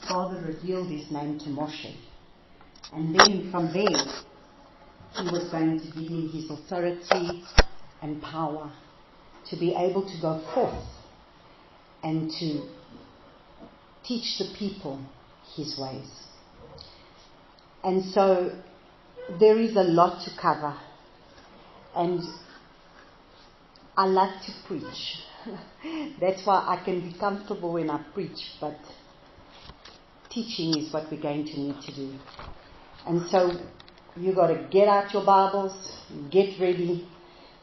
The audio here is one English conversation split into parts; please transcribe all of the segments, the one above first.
Father revealed his name to Moshe. And then from there, he was going to give him his authority and power to be able to go forth and to teach the people his ways. And so there is a lot to cover. And I like to preach. That's why I can be comfortable when I preach, but teaching is what we're going to need to do. And so you got to get out your Bibles, get ready,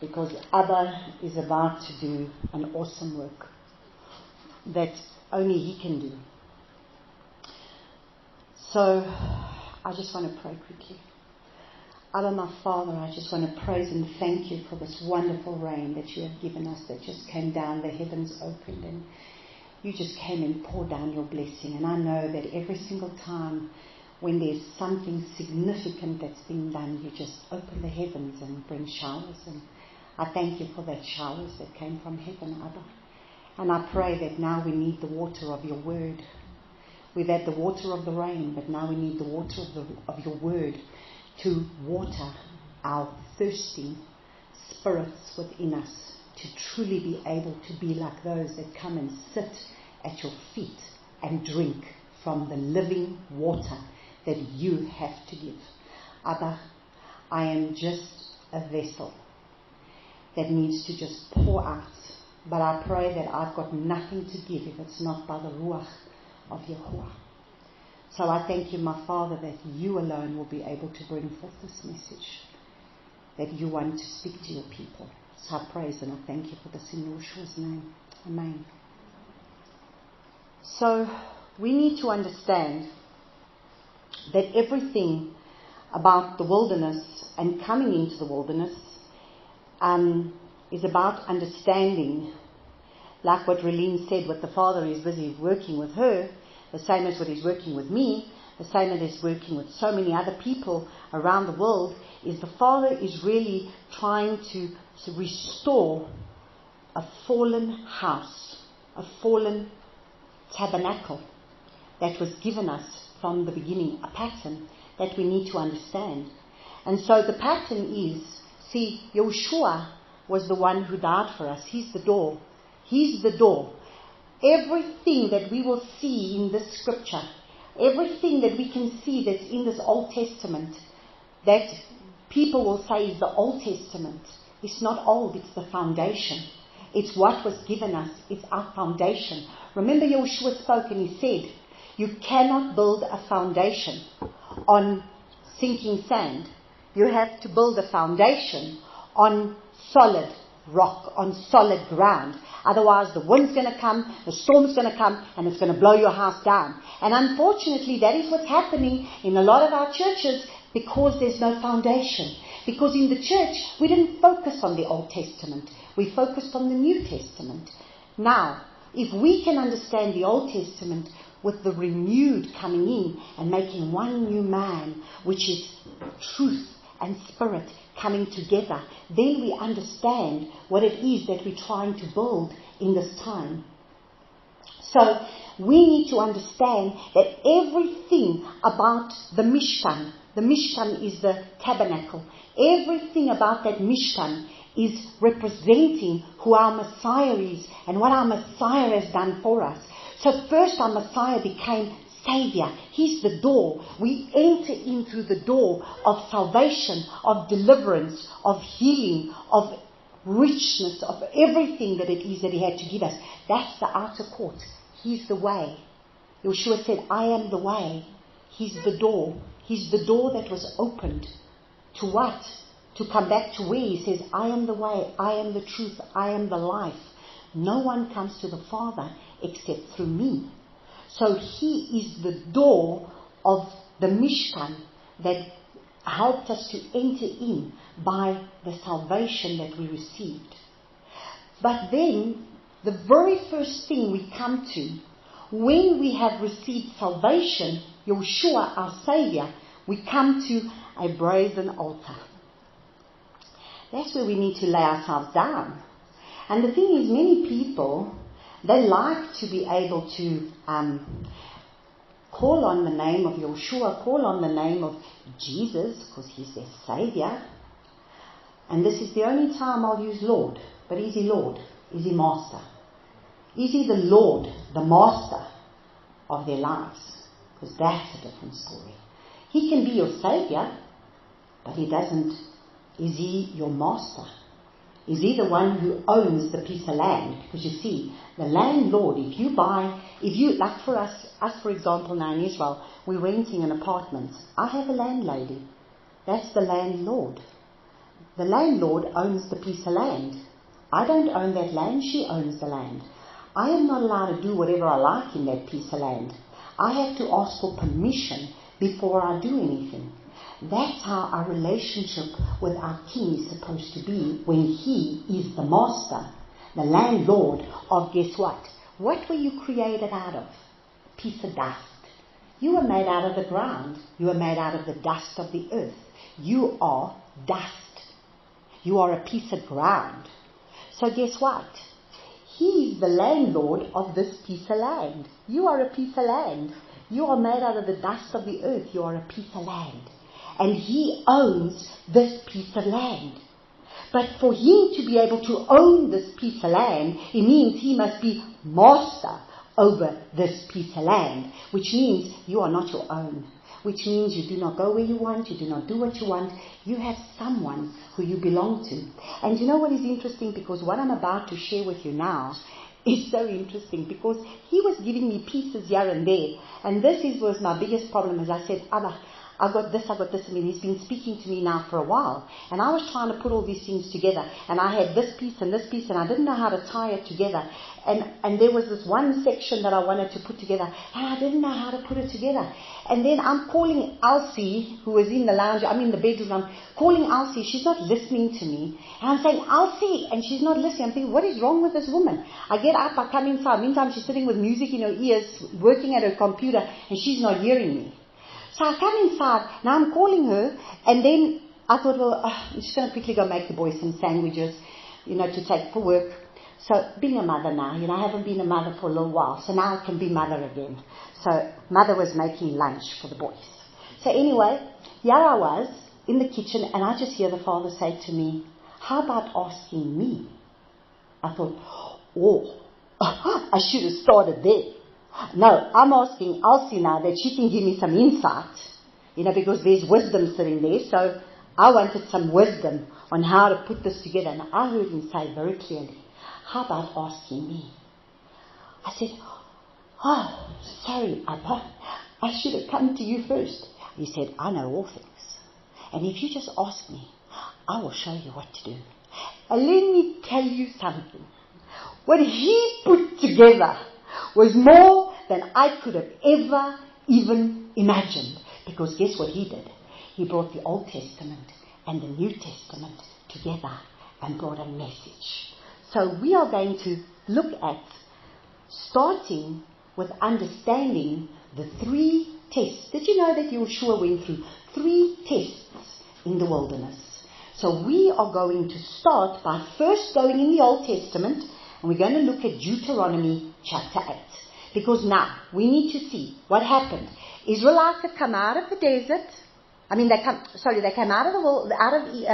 because Abba is about to do an awesome work that only he can do. So I just want to pray quickly. Abba, my Father, I just want to praise and thank you for this wonderful rain that you have given us, that just came down, the heavens opened, and you just came and poured down your blessing. And I know that every single time when there's something significant that's been done, you just open the heavens and bring showers. And I thank you for that showers that came from heaven, Abba. And I pray that now we need the water of your word. We've had the water of the rain, but now we need the water of your word to water our thirsting spirits within us, to truly be able to be like those that come and sit at your feet and drink from the living water that you have to give. Abba, I am just a vessel that needs to just pour out. But I pray that I've got nothing to give if it's not by the Ruach of Yahushua. So I thank you, my Father, that you alone will be able to bring forth this message that you want to speak to your people. So I praise and I thank you for this in Yahushua's name. Amen. So we need to understand that everything about the wilderness and coming into the wilderness is about understanding, like what Relene said, what the Father is busy working with her, the same as what he's working with me, the same as he's working with so many other people around the world, is the Father is really trying to restore a fallen house, a fallen tabernacle that was given us from the beginning, a pattern that we need to understand. And so the pattern is, see, Yahushua was the one who died for us. He's the door. He's the door. Everything that we will see in this scripture, everything that we can see that's in this Old Testament, that people will say is the Old Testament, it's not old, it's the foundation. It's what was given us. It's our foundation. Remember, Yahushua spoke and he said, you cannot build a foundation on sinking sand. You have to build a foundation on solid rock, on solid ground. Otherwise the wind's going to come, the storm's going to come, and it's going to blow your house down. And unfortunately that is what's happening in a lot of our churches, because there's no foundation. Because in the church we didn't focus on the Old Testament. We focused on the New Testament. Now, if we can understand the Old Testament with the renewed coming in and making one new man, which is truth and spirit coming together, then we understand what it is that we're trying to build in this time. So we need to understand that everything about the Mishkan is the tabernacle. Everything about that Mishkan is representing who our Messiah is and what our Messiah has done for us. So first our Messiah became Savior. He's the door. We enter in through the door of salvation, of deliverance, of healing, of richness, of everything that it is that He had to give us. That's the outer court. He's the way. Yahushua said, I am the way. He's the door. He's the door that was opened. To what? To come back to where He says, I am the way, I am the truth, I am the life. No one comes to the Father except through me. So He is the door of the Mishkan that helped us to enter in by the salvation that we received. But then, the very first thing we come to, when we have received salvation, Yahushua, our Savior, we come to a brazen altar. That's where we need to lay ourselves down. And the thing is, many people, they like to be able to call on the name of Yahushua, call on the name of Jesus, because He's their Savior. And this is the only time I'll use Lord. But is He Lord? Is He Master? Is He the Lord, the Master of their lives? Because that's a different story. He can be your Savior, but He doesn't. Is He your Master? Is He the one who owns the piece of land? Because you see, the landlord, like for us for example now in Israel, we're renting an apartment. I have a landlady. That's the landlord. The landlord owns the piece of land. I don't own that land, she owns the land. I am not allowed to do whatever I like in that piece of land. I have to ask for permission before I do anything. That's how our relationship with our King is supposed to be when He is the master, the landlord of, guess what? What were you created out of? Piece of dust. You were made out of the ground. You were made out of the dust of the earth. You are dust. You are a piece of ground. So guess what? He is the landlord of this piece of land. You are a piece of land. You are made out of the dust of the earth. You are a piece of land. And He owns this piece of land. But for Him to be able to own this piece of land, it means He must be master over this piece of land. Which means you are not your own. Which means you do not go where you want. You do not do what you want. You have someone who you belong to. And you know what is interesting? Because what I'm about to share with you now is so interesting. Because He was giving me pieces here and there. And was my biggest problem. As I said, Abba, I've got this. I mean, He's been speaking to me now for a while. And I was trying to put all these things together. And I had this piece, and I didn't know how to tie it together. And there was this one section that I wanted to put together, and I didn't know how to put it together. And then I'm calling Elsie, who was in the lounge, I'm in the bedroom, I'm calling Elsie, she's not listening to me. And I'm saying, Elsie, and she's not listening. I'm thinking, what is wrong with this woman? I get up, I come inside. Meantime, she's sitting with music in her ears, working at her computer, and she's not hearing me. So I come inside, now I'm calling her, and then I thought, well, I'm just going to quickly go make the boys some sandwiches, to take for work. So being a mother now, I haven't been a mother for a little while, so now I can be mother again. So mother was making lunch for the boys. So anyway, here I was in the kitchen, and I just hear the Father say to me, how about asking me? I thought, I should have started there. No, I'm asking Elsie now that she can give me some insight, because there's wisdom sitting there. So I wanted some wisdom on how to put this together. And I heard Him say very clearly, how about asking me? I said, sorry, Abba, I should have come to you first. He said, I know all things. And if you just ask me, I will show you what to do. And let me tell you something. What He put together was more than I could have ever even imagined. Because guess what He did? He brought the Old Testament and the New Testament together and brought a message. So we are going to look at starting with understanding the 3 tests. Did you know that Yahushua went through 3 tests in the wilderness? So we are going to start by first going in the Old Testament, and we're going to look at Deuteronomy chapter 8. Because now we need to see what happened. Israelites had come out of the desert. They came out of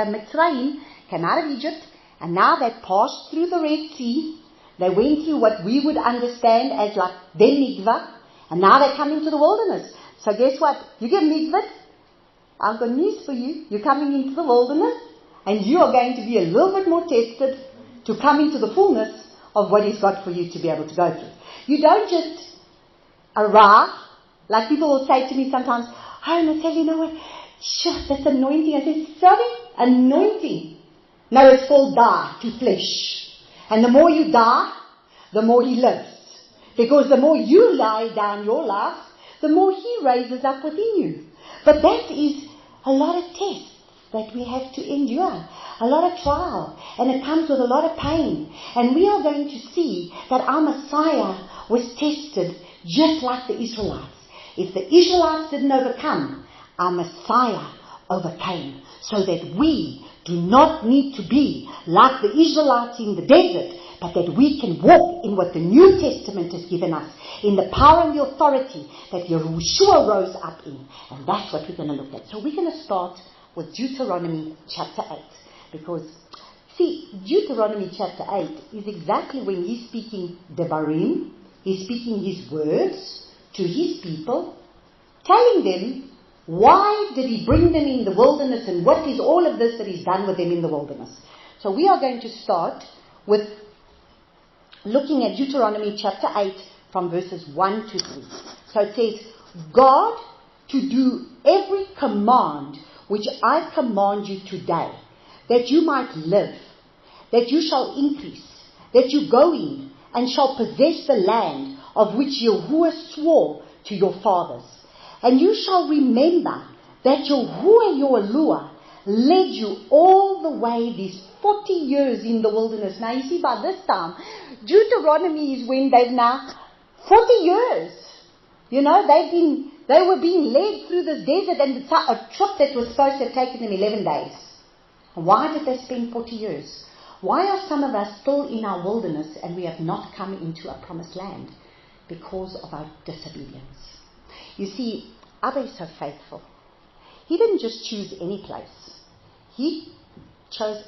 Mitzrayim, came out of Egypt, and now they passed through the Red Sea. They went through what we would understand as like their mikvah, and now they come into the wilderness. So guess what? You get mikvah. I've got news for you. You're coming into the wilderness, and you are going to be a little bit more tested to come into the fullness of what He's got for you to be able to go through. You don't just arrive, like people will say to me sometimes, and I say, you know what, that's anointing. I say, sorry, anointing. No, it's called die to flesh. And the more you die, the more He lives. Because the more you lie down your life, the more He raises up within you. But that is a lot of tests that we have to endure. A lot of trial. And it comes with a lot of pain. And we are going to see that our Messiah was tested just like the Israelites. If the Israelites didn't overcome, our Messiah overcame, so that we do not need to be like the Israelites in the desert, but that we can walk in what the New Testament has given us, in the power and the authority that Yahushua rose up in. And that's what we're going to look at. So we're going to start with Deuteronomy chapter 8. Because, see, Deuteronomy chapter 8 is exactly when he's speaking Devarim, he's speaking his words to his people, telling them why did he bring them in the wilderness and what is all of this that he's done with them in the wilderness. So we are going to start with looking at Deuteronomy chapter 8 from verses 1 to 3. So it says, God, to do every command which I command you today, that you might live, that you shall increase, that you go in and shall possess the land of which Yahuwah swore to your fathers. And you shall remember that Yahuwah your Elohim led you all the way these 40 years in the wilderness. Now you see, by this time, Deuteronomy is when they've now 40 years. You know, they were being led through this desert, and a trip that was supposed to have taken them 11 days. Why did they spend 40 years? Why are some of us still in our wilderness and we have not come into a promised land? Because of our disobedience. You see, Abba is so faithful. He didn't just choose any place. He chose,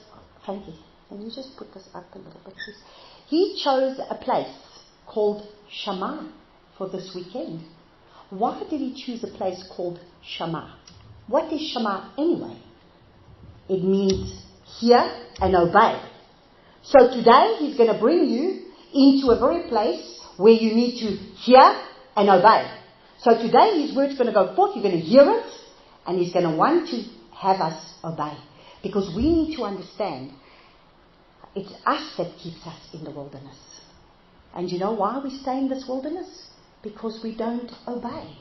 Frankie, can you just put this up a little bit, please? He chose a place called Shammah for this weekend. Why did he choose a place called Shammah? What is Shammah anyway? It means hear and obey. So today he's going to bring you into a very place where you need to hear and obey. So today his word's going to go forth, you're going to hear it, and he's going to want to have us obey. Because we need to understand, it's us that keeps us in the wilderness. And you know why we stay in this wilderness? Because we don't obey.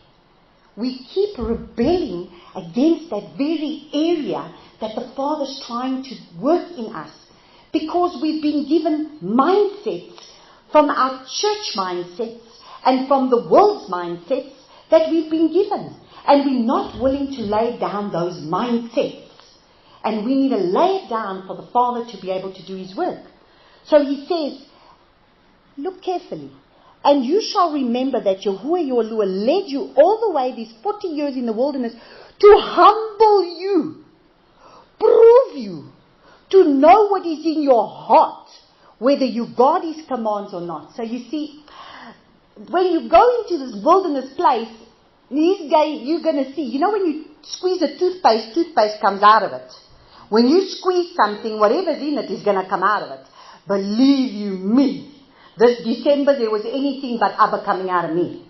We keep rebelling against that very area that the Father's trying to work in us. Because we've been given mindsets from our church mindsets and from the world's mindsets that we've been given. And we're not willing to lay down those mindsets. And we need to lay it down for the Father to be able to do His work. So He says, look carefully. And you shall remember that Yahuwah your Elohim led you all the way these 40 years in the wilderness to humble you, prove you, to know what is in your heart, whether you guard His commands or not. So you see, when you go into this wilderness place, you're going to see, you know when you squeeze a toothpaste comes out of it. When you squeeze something, whatever's in it is going to come out of it. Believe you me, this December there was anything but Abba coming out of me.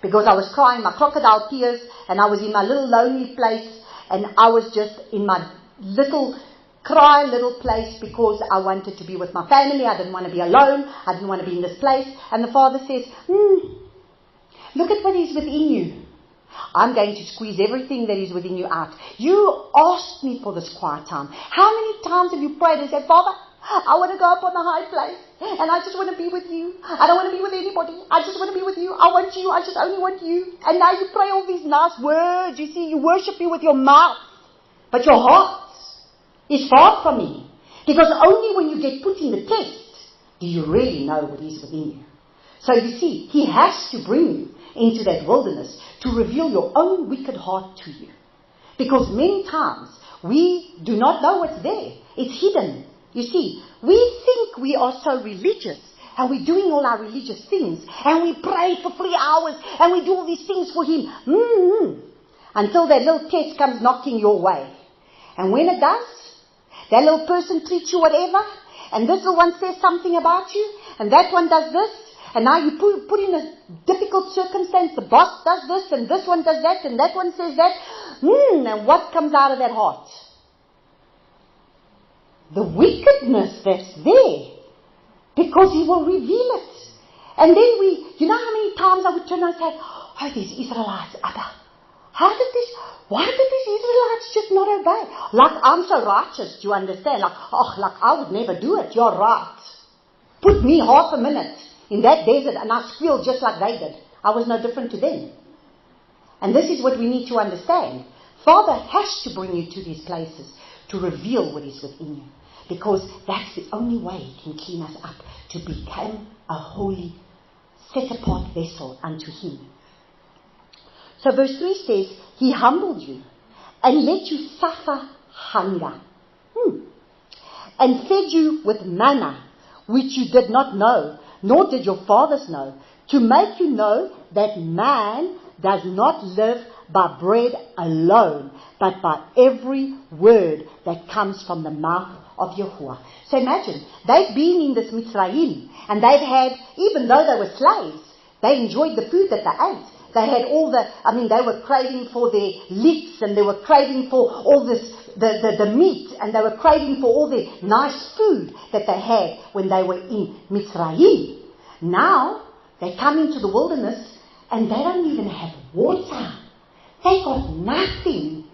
Because I was crying my crocodile tears, and I was in my little lonely place, and I was just in my little place because I wanted to be with my family. I didn't want to be alone. I didn't want to be in this place. And the Father says, look at what is within you. I'm going to squeeze everything that is within you out. You asked me for this quiet time. How many times have you prayed and said, Father, I want to go up on the high place and I just want to be with you. I don't want to be with anybody. I just want to be with you. I want you. I just only want you. And now you pray all these nice words. You see, you worship me with your mouth, but your heart is far from me. Because only when you get put in the test do you really know what is within you. So you see, He has to bring you into that wilderness to reveal your own wicked heart to you. Because many times we do not know what's there. It's hidden. You see, we think we are so religious and we're doing all our religious things and we pray for 3 hours and we do all these things for Him. Until that little test comes knocking your way. And when it does, that little person treats you whatever, and this little one says something about you, and that one does this, and now you put in a difficult circumstance, the boss does this, and this one does that, and that one says that. And what comes out of that heart? The wickedness that's there. Because He will reveal it. And then you know how many times I would turn around and say, oh, these Israelites, Abba, why did these Israelites just not obey? Like I'm so righteous, do you understand? Like I would never do it. You're right. Put me half a minute in that desert and I squealed just like they did. I was no different to them. And this is what we need to understand. Father has to bring you to these places to reveal what is within you. Because that's the only way He can clean us up, to become a holy, set-apart vessel unto Him. So verse 3 says, He humbled you and let you suffer hunger, and fed you with manna, which you did not know, nor did your fathers know, to make you know that man does not live by bread alone, but by every word that comes from the mouth of Yahuwah. So imagine, they've been in this Mitzrayim, and they've had, even though they were slaves, they enjoyed the food that they ate. They had they were craving for their lips, and they were craving for all this, the meat, and they were craving for all the nice food that they had when they were in Mitzrayim. Now, they come into the wilderness, and they don't even have water. They got nothing.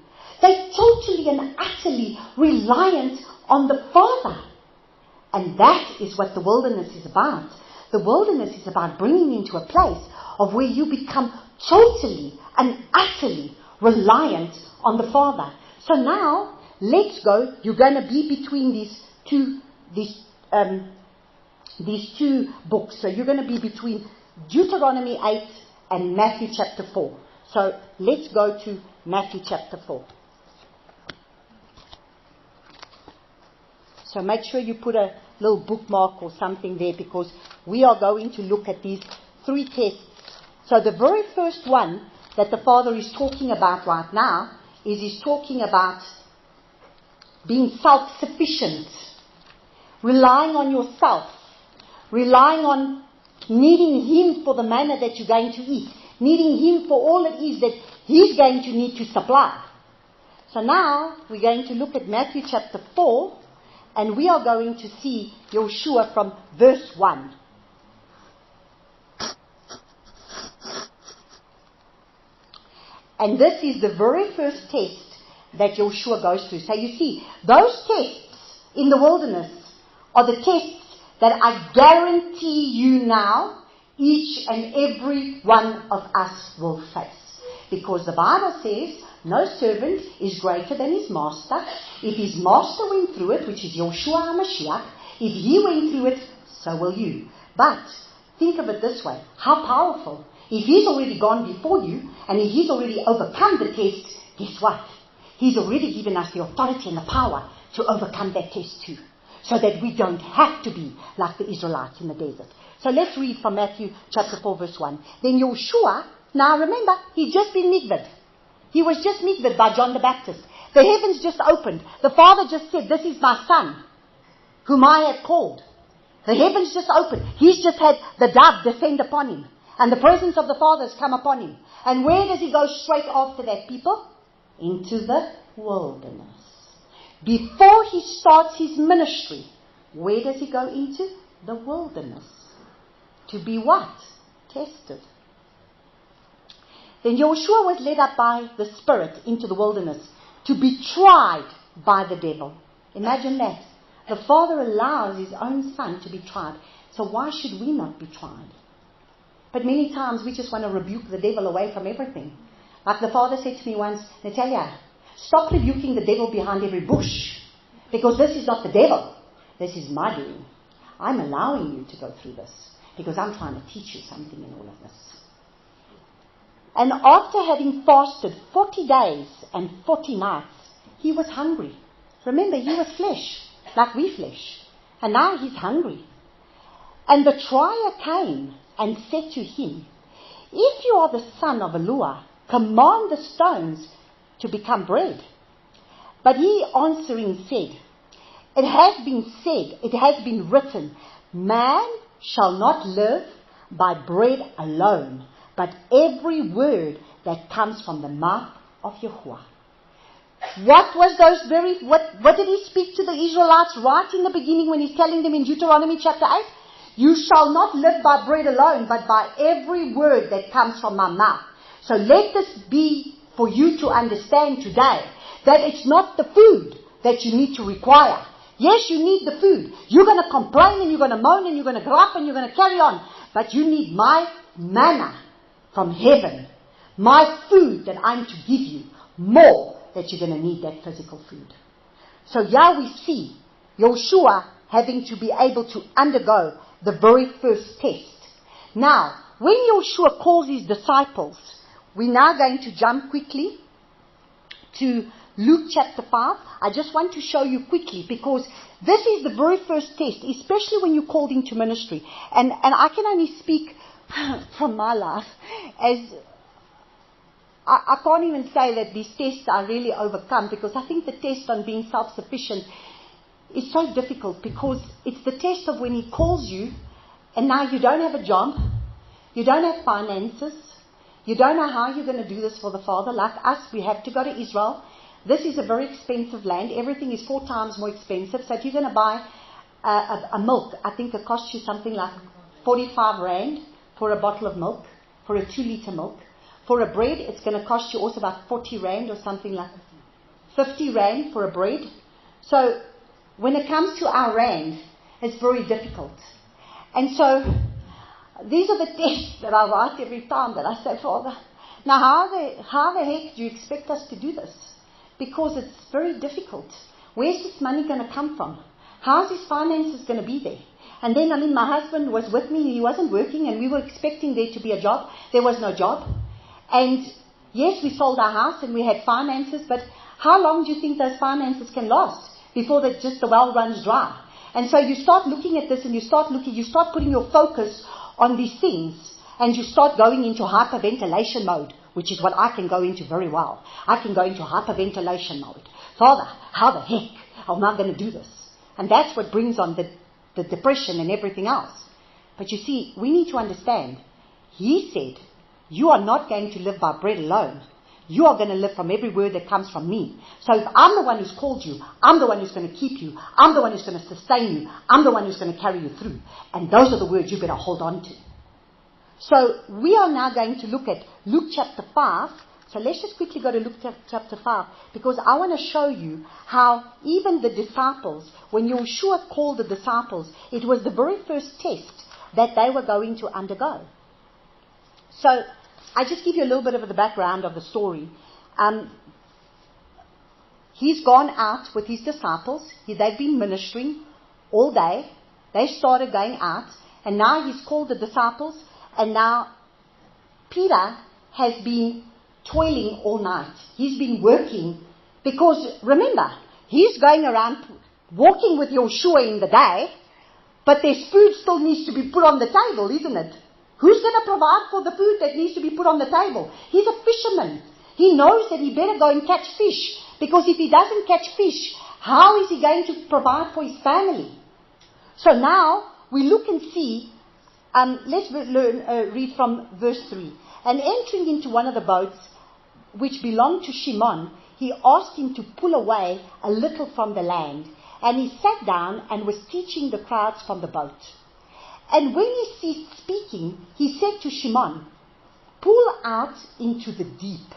They're totally and utterly reliant on the Father. And that is what the wilderness is about. The wilderness is about bringing you into a place of where you become totally and utterly reliant on the Father. So now, let's go. You're going to be between these two books. So you're going to be between Deuteronomy 8 and Matthew chapter 4. So let's go to Matthew chapter 4. So make sure you put a little bookmark or something there, because we are going to look at these 3 tests. So the very first one that the Father is talking about right now is He's talking about being self-sufficient, relying on yourself, relying on needing Him for the manna that you're going to eat, needing Him for all it is that He's going to need to supply. So now we're going to look at Matthew chapter 4, and we are going to see Yahushua from verse 1. And this is the very first test that Yahushua goes through. So you see, those tests in the wilderness are the tests that I guarantee you now, each and every one of us will face. Because the Bible says, no servant is greater than his master. If his master went through it, which is Yahushua HaMashiach, if he went through it, so will you. But think of it this way, how powerful. If He's already gone before you, and if He's already overcome the test, guess what? He's already given us the authority and the power to overcome that test too. So that we don't have to be like the Israelites in the desert. So let's read from Matthew chapter 4 verse 1. Then Yahushua, now remember, he'd just been mikvahed. He was just mikvahed by John the Baptist. The heavens just opened. The Father just said, this is my Son, whom I have called. The heavens just opened. He's just had the dove descend upon him. And the presence of the Father has come upon him. And where does he go straight after that, people? Into the wilderness. Before he starts his ministry, where does he go into? The wilderness. To be what? Tested. Then Yahushua was led up by the Spirit into the wilderness to be tried by the devil. Imagine that. The Father allows His own Son to be tried. So why should we not be tried? But many times we just want to rebuke the devil away from everything. Like the Father said to me once, Natalia, stop rebuking the devil behind every bush. Because this is not the devil. This is my doing. I'm allowing you to go through this. Because I'm trying to teach you something in all of this. And after having fasted 40 days and 40 nights, he was hungry. Remember, he was flesh, like we flesh. And now he's hungry. And the trier came and said to him, if you are the son of Elohim, command the stones to become bread. But he answering said, it has been written, man shall not live by bread alone, but every word that comes from the mouth of Yahuwah. What did he speak to the Israelites right in the beginning when he's telling them in Deuteronomy chapter 8? You shall not live by bread alone, but by every word that comes from my mouth. So let this be for you to understand today, that it's not the food that you need to require. Yes, you need the food. You're going to complain and you're going to moan and you're going to grow up and you're going to carry on. But you need my manna from heaven. My food that I'm to give you, more that you're going to need that physical food. So here we see Yahushua having to be able to undergo the very first test. Now, when Yahushua calls his disciples, we're now going to jump quickly to Luke chapter 5. I just want to show you quickly, because this is the very first test, especially when you're called into ministry. And I can only speak from my life, as I can't even say that these tests are really overcome, because I think the test on being self-sufficient is so difficult, because it's the test of when he calls you and now you don't have a job, you don't have finances, you don't know how you're going to do this for the Father. Like us, we have to go to Israel. This is a very expensive land. Everything is 4 times more expensive. So if you're going to buy a milk, I think it costs you something like 45 rand for a bottle of milk, for a 2-liter milk. For a bread, it's going to cost you also about 40 rand or something like 50 rand for a bread. So when it comes to our rand, it's very difficult. And so these are the tests that I write every time that I say, Father, now how the heck do you expect us to do this? Because it's very difficult. Where's this money going to come from? How's his finances going to be there? And then, my husband was with me. He wasn't working, and we were expecting there to be a job. There was no job. And yes, we sold our house and we had finances, but how long do you think those finances can last before the well runs dry? And so you start looking at this, and you start putting your focus on these things, and you start going into hyperventilation mode, which is what I can go into very well. I can go into hyperventilation mode. Father, how the heck am I going to do this? And that's what brings on the depression and everything else. But you see, we need to understand, he said, you are not going to live by bread alone. You are going to live from every word that comes from me. So if I'm the one who's called you, I'm the one who's going to keep you, I'm the one who's going to sustain you, I'm the one who's going to carry you through. And those are the words you better hold on to. So we are now going to look at Luke chapter 5. So let's just quickly go to Luke chapter 5, because I want to show you how even the disciples, when Yahushua called the disciples, it was the very first test that they were going to undergo. So I just give you a little bit of the background of the story. He's gone out with his disciples. They've been ministering all day. They started going out, and now he's called the disciples, and now Peter has been toiling all night. He's been working, because remember, he's going around walking with Yahushua in the day, but there's food still needs to be put on the table, isn't it? Who's going to provide for the food that needs to be put on the table? He's a fisherman. He knows that he better go and catch fish, because if he doesn't catch fish, how is he going to provide for his family? So now we look and see, let's read from verse 3. And entering into one of the boats, which belonged to Shimon, he asked him to pull away a little from the land. And he sat down and was teaching the crowds from the boat. And when he ceased speaking, he said to Shimon, pull out into the deep.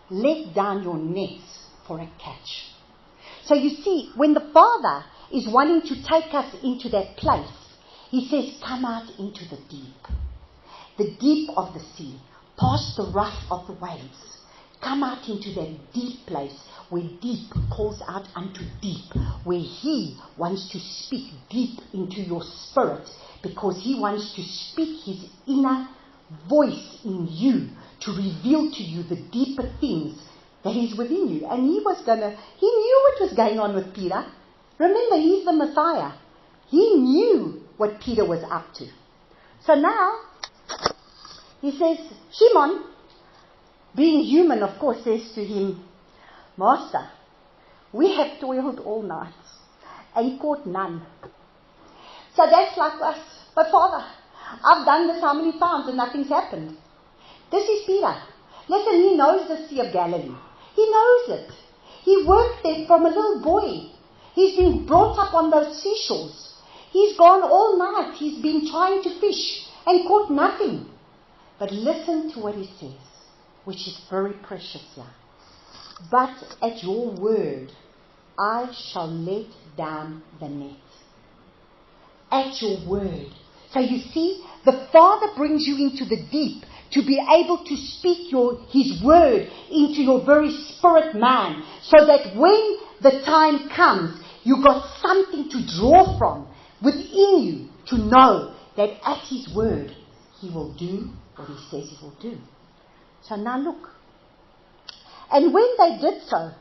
Let down your nets for a catch. So you see, when the Father is wanting to take us into that place, he says, come out into the deep of the sea, past the rush of the waves. Come out into that deep place where deep calls out unto deep, where he wants to speak deep into your spirit, because he wants to speak his inner voice in you to reveal to you the deeper things that is within you. And he knew what was going on with Peter. Remember, he's the Messiah. He knew what Peter was up to. So now, he says, Shimon, being human, of course, says to him, Master, we have toiled all night and caught none. So that's like us. But Father, I've done this how many times and nothing's happened. This is Peter. Listen, he knows the Sea of Galilee. He knows it. He worked there from a little boy. He's been brought up on those seashores. He's gone all night. He's been trying to fish and caught nothing. But listen to what he says, which is very precious here. But at your word, I shall let down the net. At your word. So you see, the Father brings you into the deep to be able to speak His word into your very spirit man, so that when the time comes, you got something to draw from within you to know that at His word, He will do what He says He will do. So now look. And when they did so,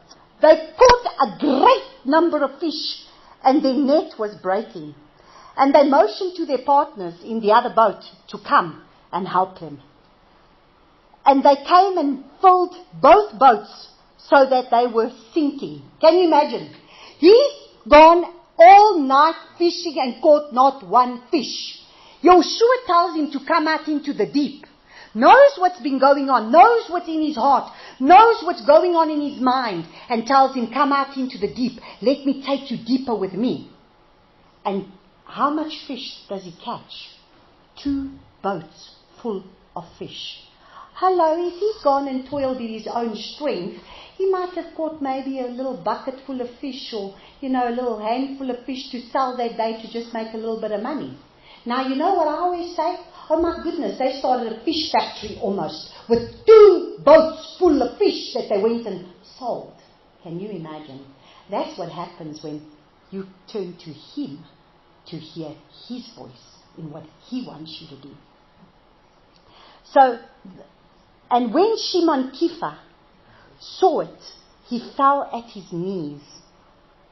they caught a great number of fish, and their net was breaking. And they motioned to their partners in the other boat to come and help them. And they came and filled both boats so that they were sinking. Can you imagine? He's gone all night fishing and caught not one fish. Yahushua tells him to come out into the deep. Knows what's been going on, knows what's in his heart, knows what's going on in his mind, and tells him, come out into the deep. Let me take you deeper with me. And how much fish does he catch? 2 boats full of fish. Hello, if he's gone and toiled in his own strength, he might have caught maybe a little bucket full of fish, or, a little handful of fish to sell that day to just make a little bit of money. Now, you know what I always say? Oh my goodness, they started a fish factory almost, with 2 boats full of fish that they went and sold. Can you imagine? That's what happens when you turn to Him to hear His voice in what He wants you to do. So, and when Shimon Kepha saw it, he fell at his knees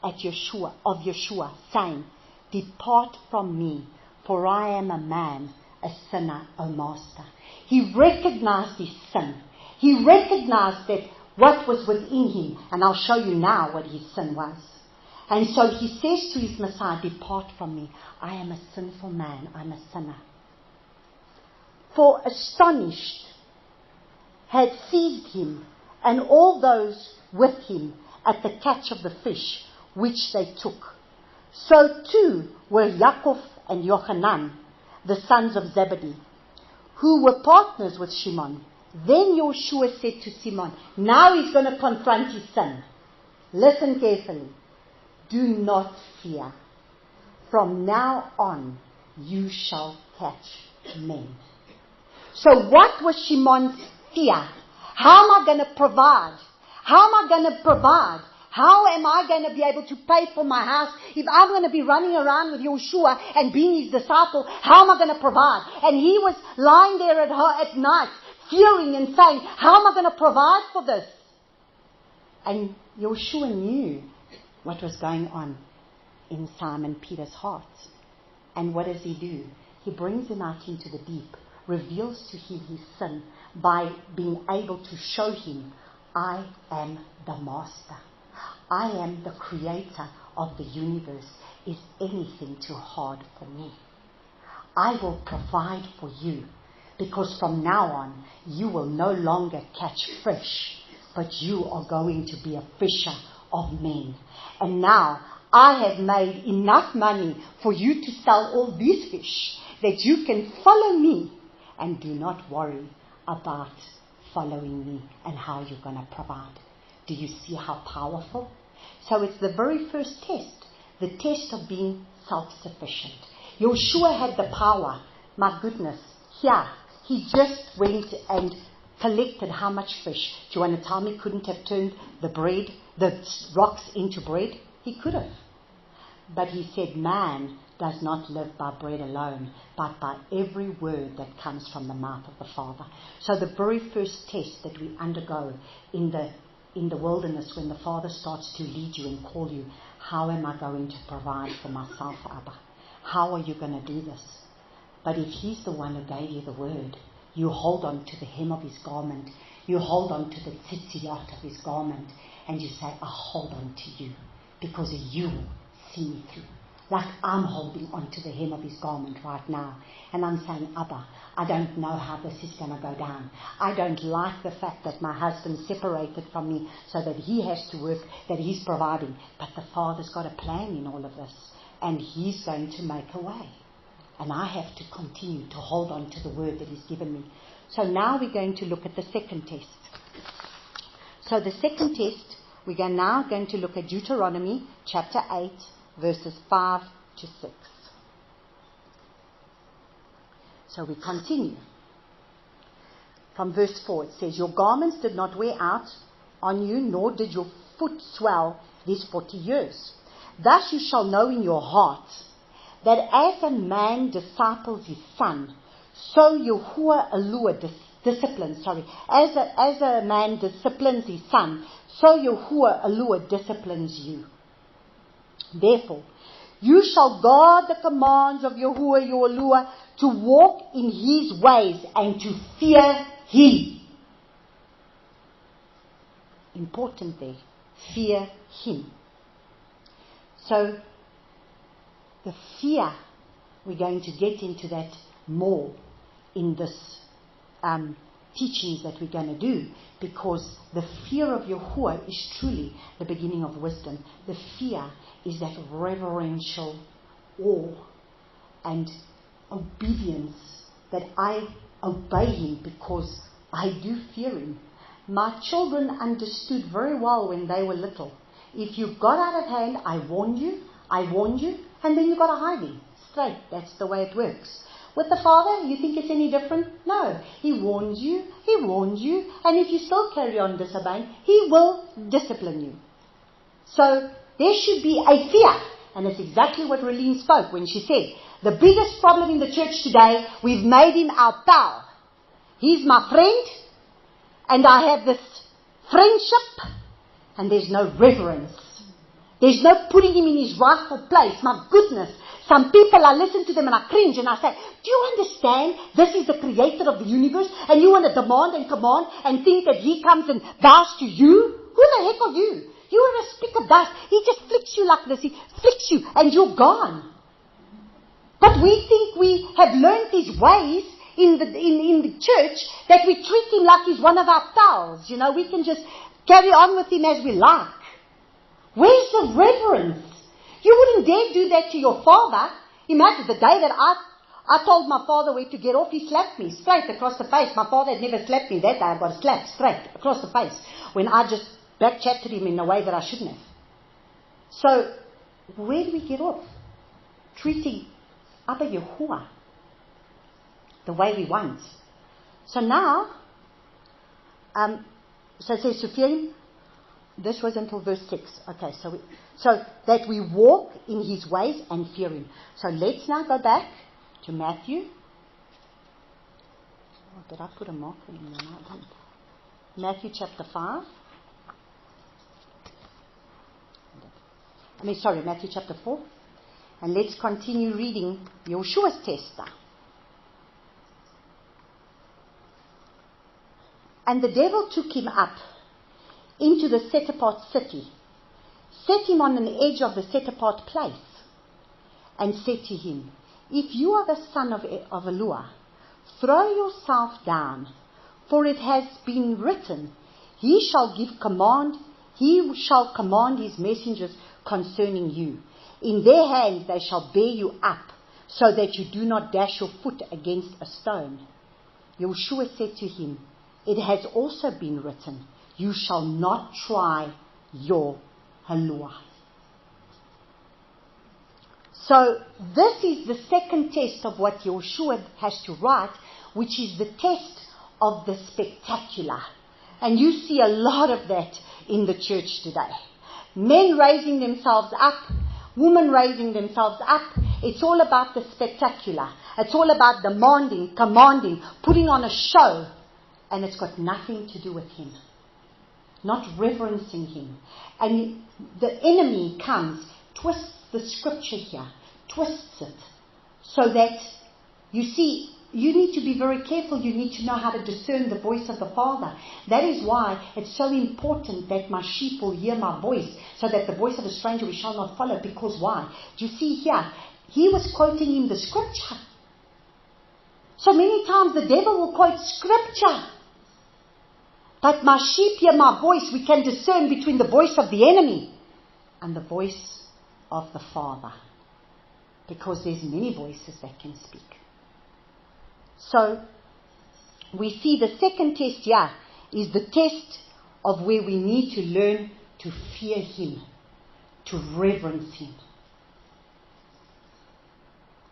of Yeshua, saying, depart from me, for I am a man, a sinner, O Master. He recognized his sin. He recognized that what was within him, and I'll show you now what his sin was. And so he says to his Messiah, depart from me. I am a sinful man. I'm a sinner. For astonished had seized him and all those with him at the catch of the fish which they took. So too were Yaakov and Yochanan, the sons of Zebedee, who were partners with Shimon. Then Yahushua said to Simon, now he's going to confront his sin. Listen carefully. Do not fear. From now on, you shall catch men. So what was Shimon's fear? How am I going to provide? How am I going to provide? How am I going to be able to pay for my house? If I'm going to be running around with Yahushua and being his disciple, how am I going to provide? And he was lying there at night, fearing and saying, how am I going to provide for this? And Yahushua knew what was going on in Simon Peter's heart. And what does he do? He brings him out into the deep, reveals to him his sin by being able to show him, I am the Master. I am the creator of the universe. Is anything too hard for me? I will provide for you, because from now on you will no longer catch fish, but you are going to be a fisher of men. And now I have made enough money for you to sell all these fish that you can follow me, and do not worry about following me and how you're going to provide. Do you see how powerful? So it's the very first test, the test of being self-sufficient. Yahushua had the power. My goodness, here, he just went and collected how much fish? Do you want to tell me he couldn't have turned the rocks into bread? He could have. But he said, man does not live by bread alone, but by every word that comes from the mouth of the Father. So the very first test that we undergo in the wilderness, when the Father starts to lead you and call you, how am I going to provide for myself, Abba? How are you going to do this? But if He's the one who gave you the word, you hold on to the hem of His garment, you hold on to the tzitzit of His garment, and you say, I hold on to you, because you will see me through. Like I'm holding on to the hem of His garment right now, and I'm saying, Abba, I don't know how this is going to go down. I don't like the fact that my husband separated from me so that he has to work, that he's providing. But the Father's got a plan in all of this, and He's going to make a way. And I have to continue to hold on to the word that He's given me. So now we're going to look at the second test. So the second test, we're now going to look at Deuteronomy chapter 8, verses 5 to 6. So we continue. from verse 4, it says, your garments did not wear out on you, nor did your foot swell these 40 years. Thus you shall know in your heart that as a man disciples his son, so Yahuwah disciplines, as a man disciplines his son, so Yahuwah disciplines you. Therefore, you shall guard the commands of Yahuwah your Elohim to walk in his ways and to fear him. Important there, fear him. So, the fear, we're going to get into that more in this teachings that we're going to do, because the fear of Yahuwah is truly the beginning of wisdom. The fear is that reverential awe and obedience, that I obey him because I do fear him. My children understood very well when they were little. If you got out of hand, I warned you, and then you got a hiding. Straight, that's the way it works. With the Father, you think it's any different? No. He warns you, and if you still carry on disobeying, he will discipline you. So, there should be a fear. And it's exactly what Relene spoke when she said, the biggest problem in the church today, we've made him our pal. He's my friend, and I have this friendship, and there's no reverence. There's no putting him in his rightful place. My goodness. Some people, I listen to them and I cringe and I say, do you understand this is the creator of the universe and you want to demand and command and think that he comes and bows to you? Who the heck are you? You are a speck of dust. He just flicks you like this. He flicks you and you're gone. But we think we have learned these ways in the church that we treat him like he's one of our pals. You know, we can just carry on with him as we like. Where's the reverence? You wouldn't dare do that to your father. Imagine the day that I told my father where to get off, he slapped me straight across the face. My father had never slapped me. That day I got a slap straight across the face when I just back-chatted him in a way that I shouldn't have. So, where do we get off? Treating Abba Yahuwah the way we want. So now, so it says to fear him. This was until verse 6. Okay, so that we walk in his ways and fear him. So let's now go back to Matthew. Oh, did I put a marker in there? No, I didn't. Matthew chapter 5. Matthew chapter 4. And let's continue reading Yahushua's test now. And the devil took him up into the set-apart city, set him on an edge of the set-apart place, and said to him, if you are the son of Elohim, throw yourself down, for it has been written, he shall command his messengers concerning you. In their hands they shall bear you up, so that you do not dash your foot against a stone. Yahushua said to him, it has also been written, you shall not try your Elohim. So this is the second test of what Yahushua has to write, which is the test of the spectacular. And you see a lot of that in the church today. Men raising themselves up, women raising themselves up. It's all about the spectacular. It's all about demanding, commanding, putting on a show. And it's got nothing to do with him. Not reverencing him. And the enemy comes, twists the scripture here, twists it, so that, you see, you need to be very careful. You need to know how to discern the voice of the Father. That is why it's so important that my sheep will hear my voice, so that the voice of a stranger we shall not follow. Because why? Do you see here, he was quoting him the scripture. So many times the devil will quote scripture. But my sheep hear my voice. We can discern between the voice of the enemy and the voice of the Father. Because there's many voices that can speak. So, we see the second test here is the test of where we need to learn to fear him, to reverence him.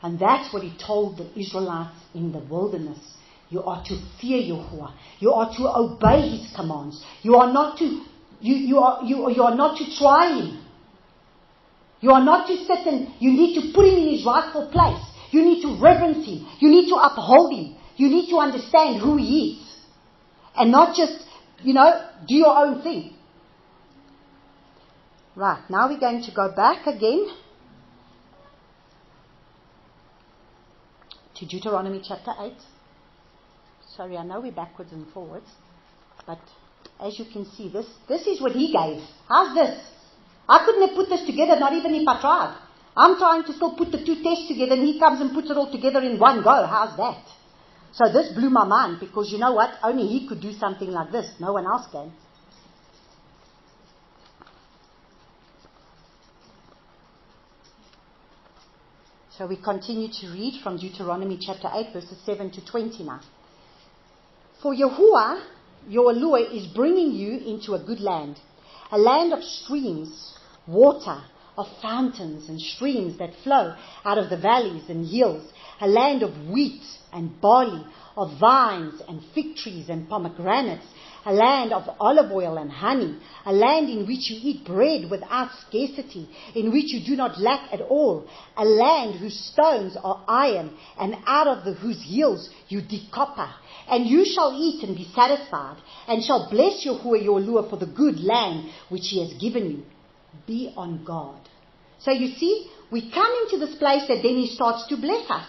And that's what he told the Israelites in the wilderness. You are to fear Yahuwah. You are to obey His commands. You are not to you are not to try Him. You are not to sit and you need to put Him in His rightful place. You need to reverence Him. You need to uphold Him. You need to understand who He is. And not just, do your own thing. Right, now we're going to go back again to Deuteronomy chapter 8. Sorry, I know we're backwards and forwards. But as you can see, this is what He gave. How's this? I couldn't have put this together, not even if I tried. I'm trying to still put the two tests together, and He comes and puts it all together in one go. How's that? So this blew my mind, because you know what? Only He could do something like this. No one else can. So we continue to read from Deuteronomy chapter 8, verses 7 to 20 now. For Yahuwah, your Elohim, is bringing you into a good land, a land of streams, water, of fountains and streams that flow out of the valleys and hills, a land of wheat and barley, of vines and fig trees and pomegranates, a land of olive oil and honey, a land in which you eat bread without scarcity, in which you do not lack at all, a land whose stones are iron, and out of whose hills you dig copper. And you shall eat and be satisfied, and shall bless Yahuwah your Elohim for the good land which He has given you. Be on guard. So you see, we come into this place that then He starts to bless us.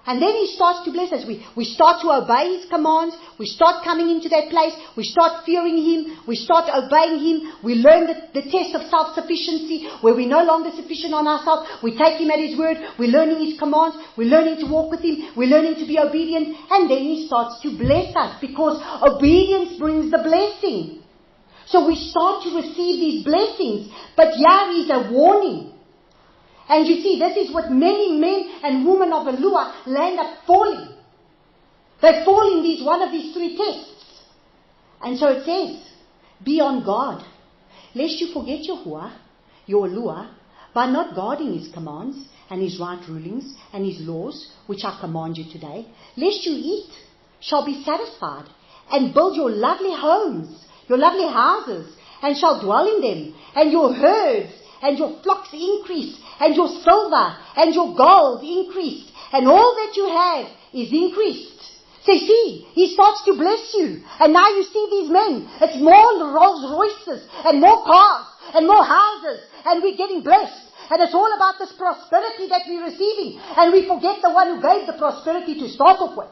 And then He starts to bless us. We start to obey His commands. We start coming into that place. We start fearing Him. We start obeying Him. We learn the test of self-sufficiency, where we're no longer sufficient on ourselves. We take Him at His word. We're learning His commands. We're learning to walk with Him. We're learning to be obedient. And then He starts to bless us, because obedience brings the blessing. So we start to receive these blessings. But here is a warning. And you see, this is what many men and women of Elohim land up falling. They fall in one of these three tests. And so it says, be on guard, lest you forget Yahuwah, your Elohim, by not guarding His commands and His right rulings and His laws, which I command you today, lest you eat, shall be satisfied, and build your lovely homes, your lovely houses, and shall dwell in them, and your herds and your flocks increase, and your silver and your gold increased, and all that you have is increased. So see, He starts to bless you. And now you see these men. It's more Rolls Royces and more cars and more houses, and we're getting blessed. And it's all about this prosperity that we're receiving, and we forget the one who gave the prosperity to start off with.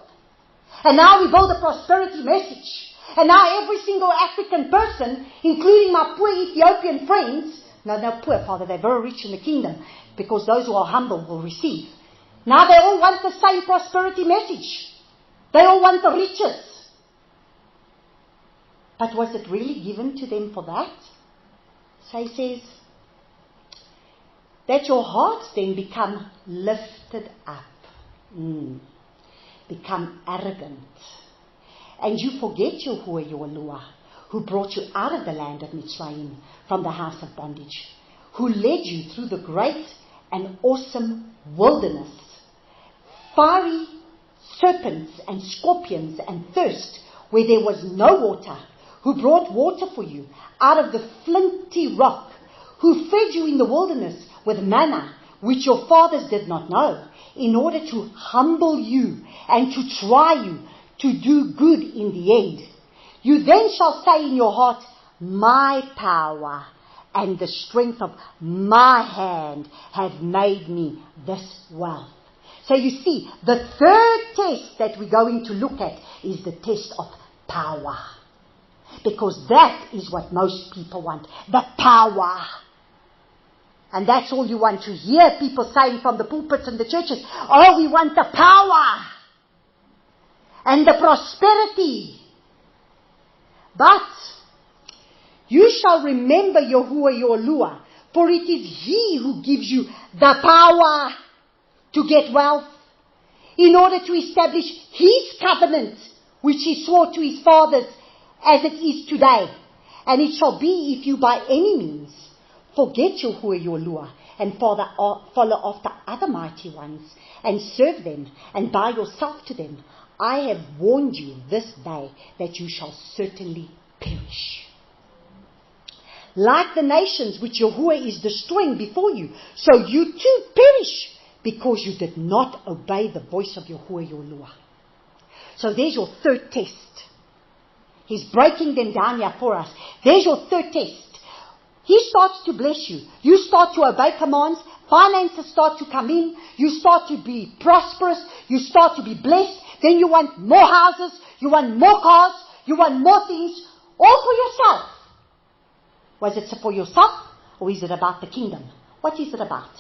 And now we build a prosperity message. And now every single African person, including my poor Ethiopian friends, no, they're poor, Father, they're very rich in the kingdom, because those who are humble will receive. Now they all want the same prosperity message. They all want the riches. But was it really given to them for that? So He says, that your hearts then become lifted up, become arrogant, and you forget Yahuwah your Elohim, who brought you out of the land of Mitzrayim, from the house of bondage, who led you through the great and awesome wilderness, fiery serpents and scorpions and thirst, where there was no water, who brought water for you out of the flinty rock, who fed you in the wilderness with manna, which your fathers did not know, in order to humble you and to try you to do good in the end. You then shall say in your heart, my power and the strength of my hand have made me this wealth. So you see, the third test that we're going to look at is the test of power. Because that is what most people want, the power. And that's all you want to hear people saying from the pulpits and the churches. Oh, we want the power and the prosperity. But you shall remember Yahuwah your Elohim, for it is He who gives you the power to get wealth, in order to establish His covenant, which He swore to His fathers, as it is today. And it shall be, if you by any means forget Yahuwah your Elohim, and follow after other mighty ones, and serve them, and bow yourself to them, I have warned you this day that you shall certainly perish. Like the nations which Yahuwah is destroying before you, so you too perish, because you did not obey the voice of Yahuwah your Lord. So there's your third test. He's breaking them down here for us. There's your third test. He starts to bless you. You start to obey commands. Finances start to come in. You start to be prosperous. You start to be blessed. Then you want more houses. You want more cars. You want more things. All for yourself. Was it for yourself? Or is it about the kingdom? What is it about?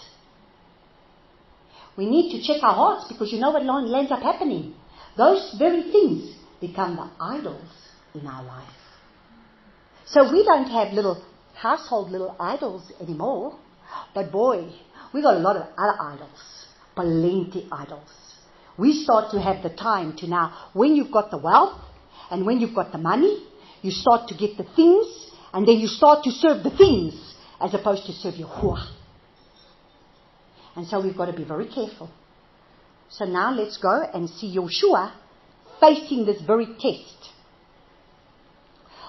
We need to check our hearts, because you know what ends up happening. Those very things become the idols in our life. So we don't have little idols anymore. But boy, we got a lot of other idols. Plenty idols. We start to have the time to now, when you've got the wealth and when you've got the money, you start to get the things, and then you start to serve the things as opposed to serve Yahuwah. And so we've got to be very careful. So now let's go and see Yahushua facing this very test.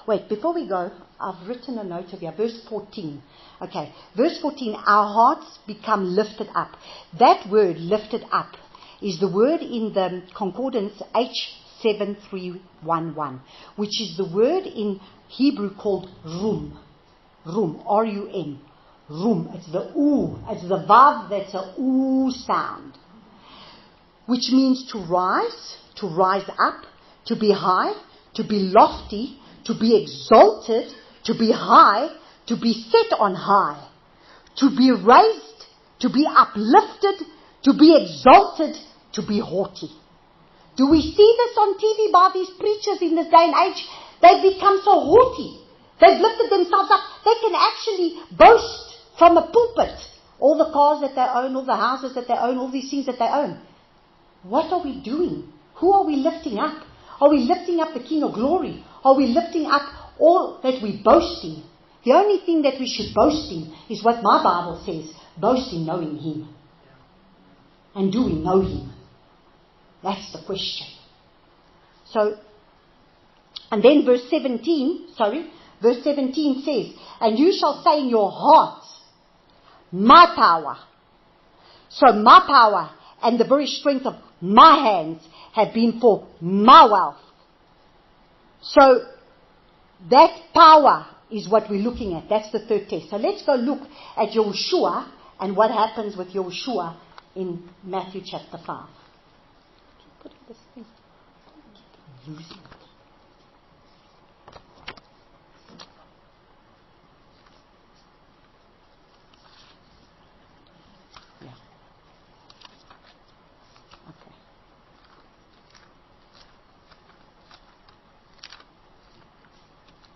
Wait, before we go, I've written a note of here. Verse 14. Okay, verse 14, our hearts become lifted up. That word, lifted up, is the word in the concordance H7311, which is the word in Hebrew called rum. Rum, R-U-M. Rum. It's the oo. It's the vav that's a oo sound. Which means to rise up, to be high, to be lofty, to be exalted, to be high, to be set on high, to be raised, to be uplifted, to be exalted, to be haughty. Do we see this on TV by these preachers in this day and age? They've become so haughty. They've lifted themselves up. They can actually boast from a pulpit all the cars that they own, all the houses that they own, all these things that they own. What are we doing? Who are we lifting up? Are we lifting up the King of Glory? Are we lifting up all that we're boasting? The only thing that we should boast in is what my Bible says. Boast in knowing Him. And do we know Him? That's the question. So, and then verse 17 says, and you shall say in your heart, my power. So my power and the very strength of my hands have been for my wealth. So that power is what we're looking at. That's the third test. So let's go look at Yahushua and what happens with Yahushua in Matthew chapter 5. Put this thing. Losing it. Yeah. Okay.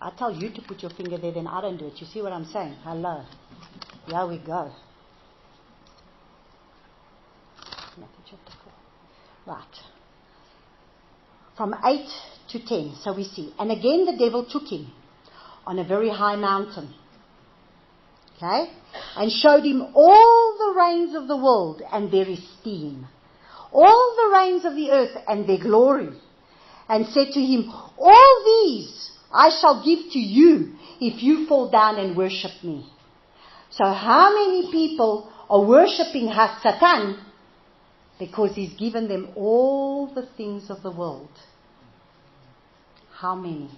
I tell you to put your finger there, then I don't do it. You see what I'm saying? Hello. Here we go. Matthew chapter 4. Right. From 8 to 10. So we see. And again the devil took him on a very high mountain. Okay? And showed him all the reigns of the world and their esteem. All the reigns of the earth and their glory. And said to him, all these I shall give to you if you fall down and worship me. So how many people are worshipping Satan? Because he's given them all the things of the world. How many?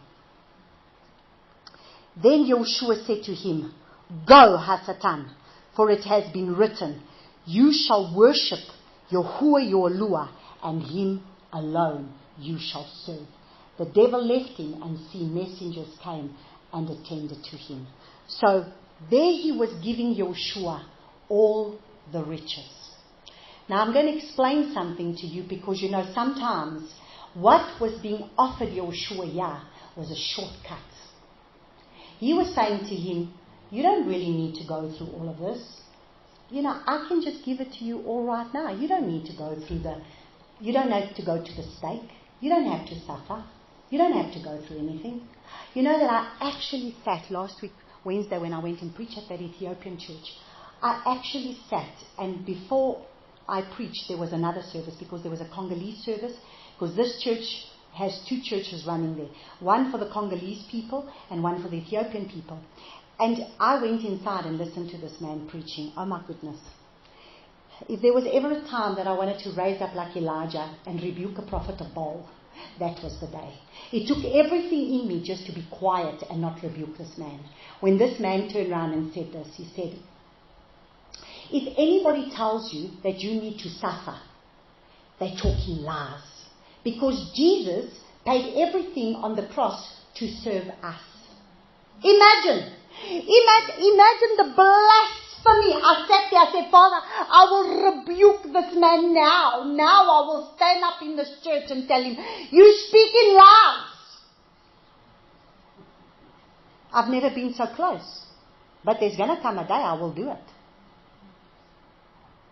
Then Yahushua said to him, go, Satan, for it has been written, you shall worship Yahuwah your Lua, and him alone you shall serve. The devil left him, and see, messengers came and attended to him. So there he was giving Yahushua all the riches. Now I'm going to explain something to you, because you know sometimes what was being offered Yahushua here was a shortcut. He was saying to him, you don't really need to go through all of this. You know, I can just give it to you all right now. You don't need to go through you don't have to go to the stake. You don't have to suffer. You don't have to go through anything. You know that I actually sat last week, Wednesday, when I went and preached at that Ethiopian church. I actually sat, and before I preached, there was another service, because there was a Congolese service, because this church has two churches running there. One for the Congolese people and one for the Ethiopian people. And I went inside and listened to this man preaching. Oh my goodness. If there was ever a time that I wanted to raise up like Elijah and rebuke a prophet of Baal, that was the day. It took everything in me just to be quiet and not rebuke this man. When this man turned around and said this, he said, if anybody tells you that you need to suffer, they're talking lies. Because Jesus paid everything on the cross to serve us. Imagine the blasphemy. I sat there, I said, Father, I will rebuke this man now. Now I will stand up in this church and tell him, you speak in lies. I've never been so close. But there's going to come a day I will do it.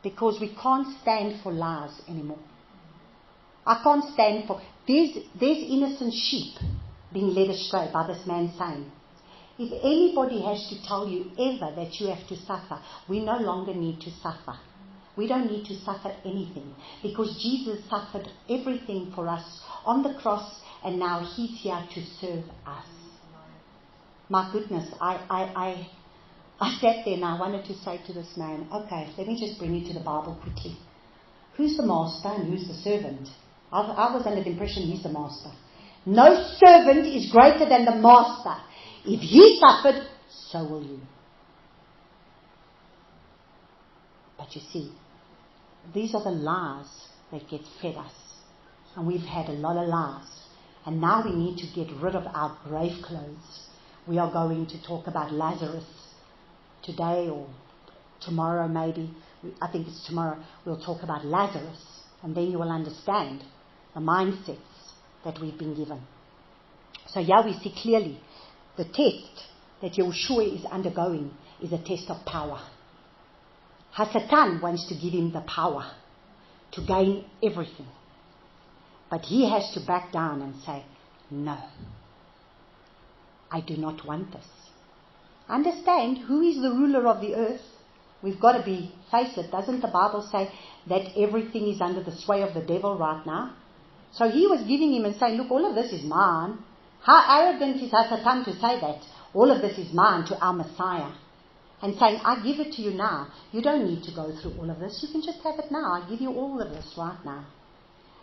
Because we can't stand for lies anymore. I can't stand for... There's innocent sheep being led astray by this man saying, if anybody has to tell you ever that you have to suffer, we no longer need to suffer. We don't need to suffer anything. Because Jesus suffered everything for us on the cross, and now He's here to serve us. My goodness, I sat there and I wanted to say to this man, okay, let me just bring you to the Bible quickly. Who's the master and who's the servant? I was under the impression he's the master. No servant is greater than the master. If he suffered, so will you. But you see, these are the lies that get fed us. And we've had a lot of lies. And now we need to get rid of our grave clothes. We are going to talk about Lazarus today or tomorrow maybe. I think it's tomorrow. We'll talk about Lazarus. And then you will understand the mindsets that we've been given. So here we see clearly the test that Yahushua is undergoing is a test of power. Satan wants to give him the power to gain everything. But he has to back down and say, no, I do not want this. Understand who is the ruler of the earth. We've got to face it. Doesn't the Bible say that everything is under the sway of the devil right now? So he was giving him and saying, look, all of this is mine. How arrogant is Satan to say that? All of this is mine to our Messiah. And saying, I give it to you now. You don't need to go through all of this. You can just have it now. I give you all of this right now.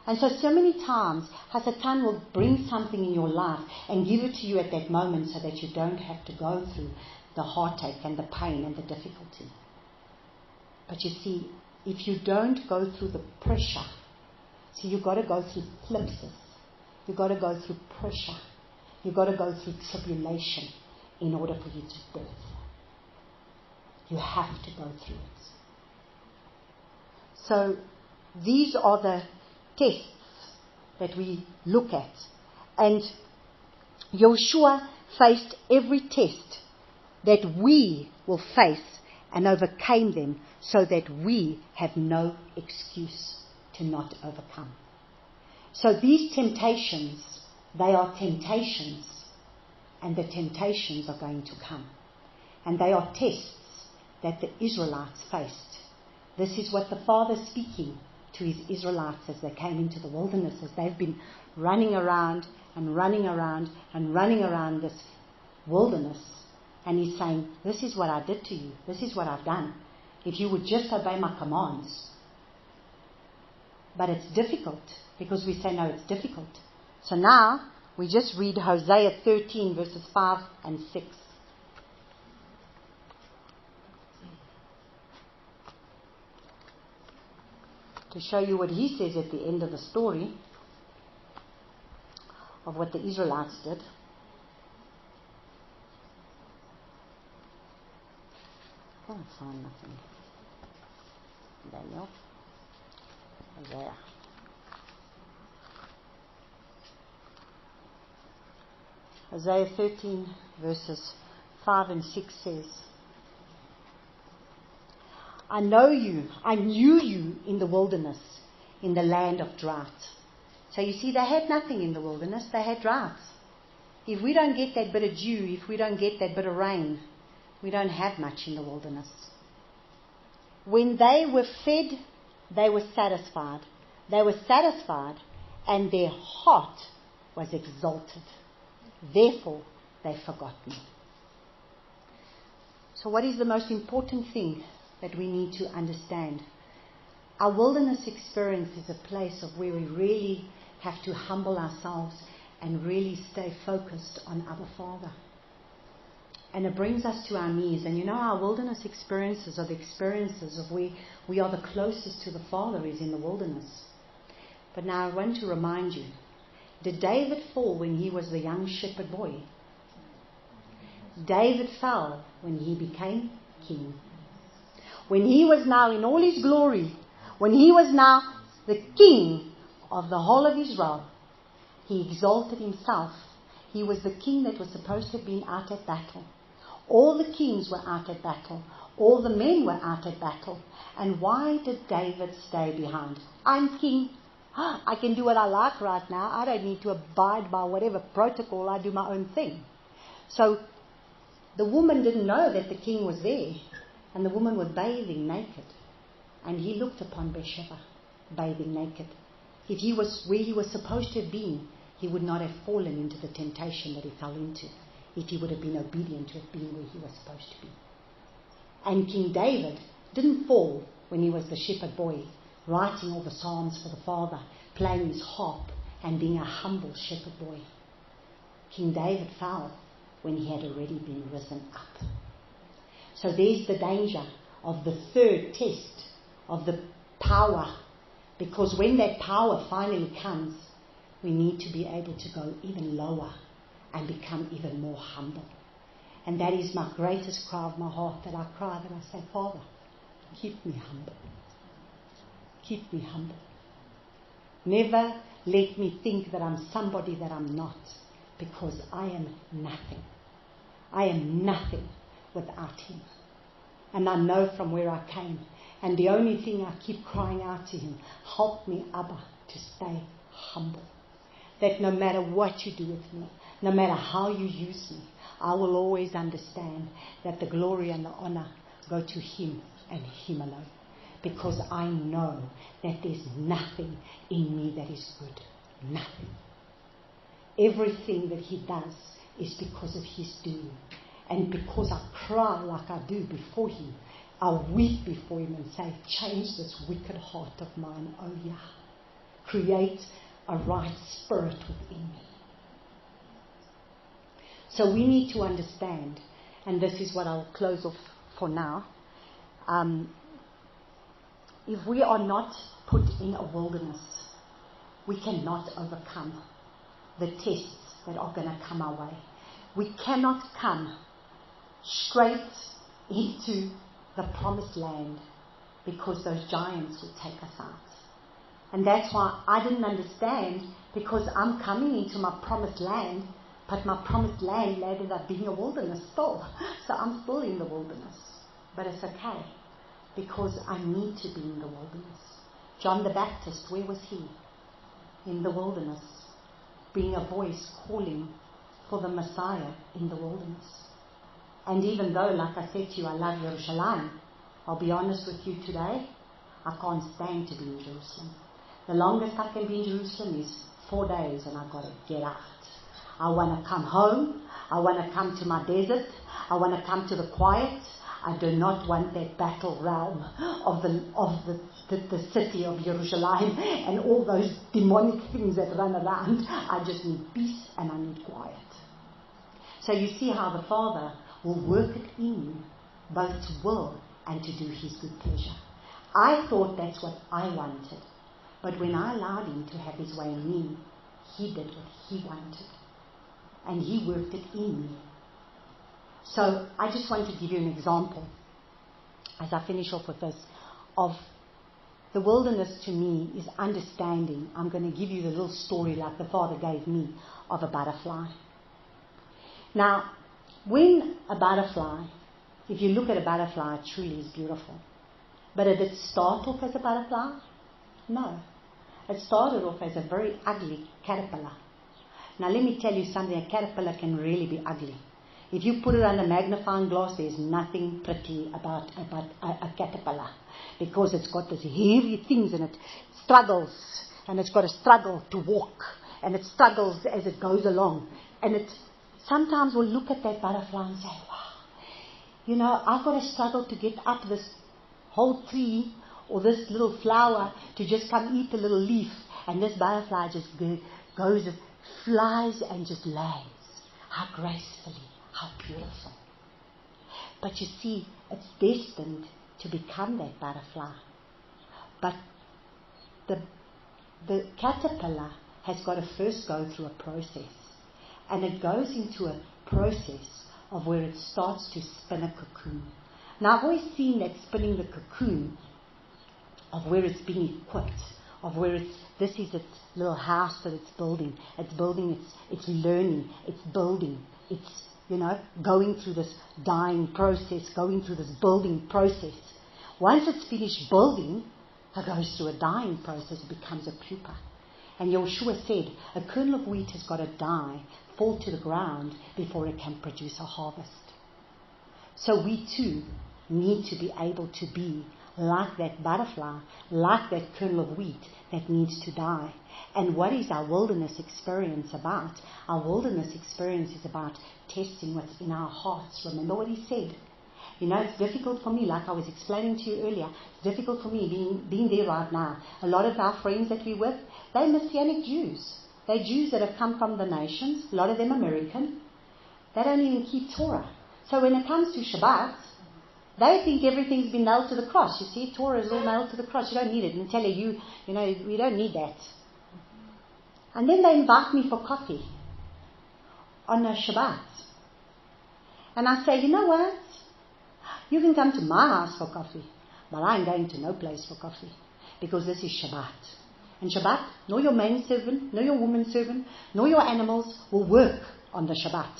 And so many times, Satan will bring something in your life and give it to you at that moment so that you don't have to go through the heartache and the pain and the difficulty. But you see, if you don't go through the pressure, so you've got to go through eclipses. You've got to go through pressure. You've got to go through tribulation in order for you to birth. You have to go through it. So these are the tests that we look at. And Yahushua faced every test that we will face and overcame them so that we have no excuse to not overcome. So these temptations, they are temptations, and the temptations are going to come. And they are tests that the Israelites faced. This is what the Father is speaking to His Israelites as they came into the wilderness, as they've been running around and running around and running around this wilderness. And He's saying, this is what I did to you. This is what I've done. If you would just obey my commands. But it's difficult because we say, no, it's difficult. So now we just read Hosea 13 verses 5 and 6. To show you what he says at the end of the story of what the Israelites did. I can't find nothing. Daniel. Hosea. Hosea 13 verses 5 and 6 says, I know you, I knew you in the wilderness, in the land of drought. So you see, they had nothing in the wilderness, they had droughts. If we don't get that bit of dew, if we don't get that bit of rain, we don't have much in the wilderness. When they were fed, they were satisfied. They were satisfied and their heart was exalted. Therefore, they forgot me. So what is the most important thing that we need to understand? Our wilderness experience is a place of where we really have to humble ourselves and really stay focused on our Father. And it brings us to our knees. And you know, our wilderness experiences are the experiences of where we are the closest to the Father is in the wilderness. But now I want to remind you, did David fall when he was the young shepherd boy? David fell when he became king. When he was now in all his glory, when he was now the king of the whole of Israel, he exalted himself. He was the king that was supposed to have been out at battle. All the kings were out at battle. All the men were out at battle. And why did David stay behind? I'm king. I can do what I like right now. I don't need to abide by whatever protocol. I do my own thing. So the woman didn't know that the king was there. And the woman was bathing naked. And he looked upon Bathsheba bathing naked. If he was where he was supposed to have been, he would not have fallen into the temptation that he fell into, if he would have been obedient to have been where he was supposed to be. And King David didn't fall when he was the shepherd boy, writing all the psalms for the Father, playing his harp and being a humble shepherd boy. King David fell when he had already been risen up. So there's the danger of the third test of the power, because when that power finally comes, we need to be able to go even lower and become even more humble. And that is my greatest cry of my heart, that I cry, that I say, Father, keep me humble. Keep me humble. Never let me think that I'm somebody that I'm not, because I am nothing. I am nothing without Him. And I know from where I came. And the only thing I keep crying out to Him, help me, Abba, to stay humble. That no matter what you do with me, no matter how you use me, I will always understand that the glory and the honor go to Him and Him alone. Because I know that there's nothing in me that is good. Nothing. Everything that He does is because of His doing. And because I cry like I do before Him, I weep before Him and say, change this wicked heart of mine, O Yah. Create a right spirit within me. So we need to understand, and this is what I'll close off for now. If we are not put in a wilderness, we cannot overcome the tests that are going to come our way. We cannot come straight into the promised land, because those giants will take us out. And that's why I didn't understand, because I'm coming into my promised land, but my promised land ended up being a wilderness still. So I'm still in the wilderness. But it's okay, because I need to be in the wilderness. John the Baptist, where was he? In the wilderness, being a voice calling for the Messiah in the wilderness. And even though, like I said to you, I love Jerusalem, I'll be honest with you today, I can't stand to be in Jerusalem. The longest I can be in Jerusalem is 4 days, and I've got to get out. I want to come home. I want to come to my desert. I want to come to the quiet. I do not want that battle realm of the city of Jerusalem and all those demonic things that run around. I just need peace and I need quiet. So you see how the Father will work it in you, both to will and to do His good pleasure. I thought that's what I wanted. But when I allowed Him to have His way in me, He did what He wanted. And He worked it in me. So I just want to give you an example, as I finish off with this, of the wilderness to me is understanding. I'm going to give you the little story like the Father gave me of a butterfly. Now, when a butterfly, if you look at a butterfly, it truly is beautiful. But did it start off as a butterfly? No. It started off as a very ugly caterpillar. Now let me tell you something, a caterpillar can really be ugly. If you put it under magnifying glass, there's nothing pretty about a caterpillar, because it's got these heavy things and it struggles and it's got to struggle to walk, and it struggles as it goes along. And it sometimes will look at that butterfly and say, wow, I've got to struggle to get up this whole tree or this little flower to just come eat a little leaf. And this butterfly just goes, it flies and just lands. How gracefully, how beautiful. But you see, it's destined to become that butterfly. But the caterpillar has got to first go through a process. And it goes into a process of where it starts to spin a cocoon. Now, I've always seen that spinning the cocoon of where it's being equipped, of where this is its little house that it's building. It's building, it's learning, it's building, it's, going through this dying process, going through this building process. Once it's finished building, it goes through a dying process, it becomes a pupa. And Yahushua said, a kernel of wheat has got to die, fall to the ground, before it can produce a harvest. So we too need to be able to be like that butterfly, like that kernel of wheat that needs to die. And what is our wilderness experience about? Our wilderness experience is about testing what's in our hearts. Remember what he said? It's difficult for me, like I was explaining to you earlier, it's difficult for me being there right now. A lot of our friends that we with, they're Messianic Jews. They're Jews that have come from the nations, a lot of them American. They don't even keep Torah. So when it comes to Shabbat, they think everything's been nailed to the cross. You see, Torah is all nailed to the cross. You don't need it. And tell you, we don't need that. And then they invite me for coffee on a Shabbat. And I say, you know what? You can come to my house for coffee, but I'm going to no place for coffee, because this is Shabbat. And Shabbat, nor your man servant, nor your woman servant, nor your animals will work on the Shabbat.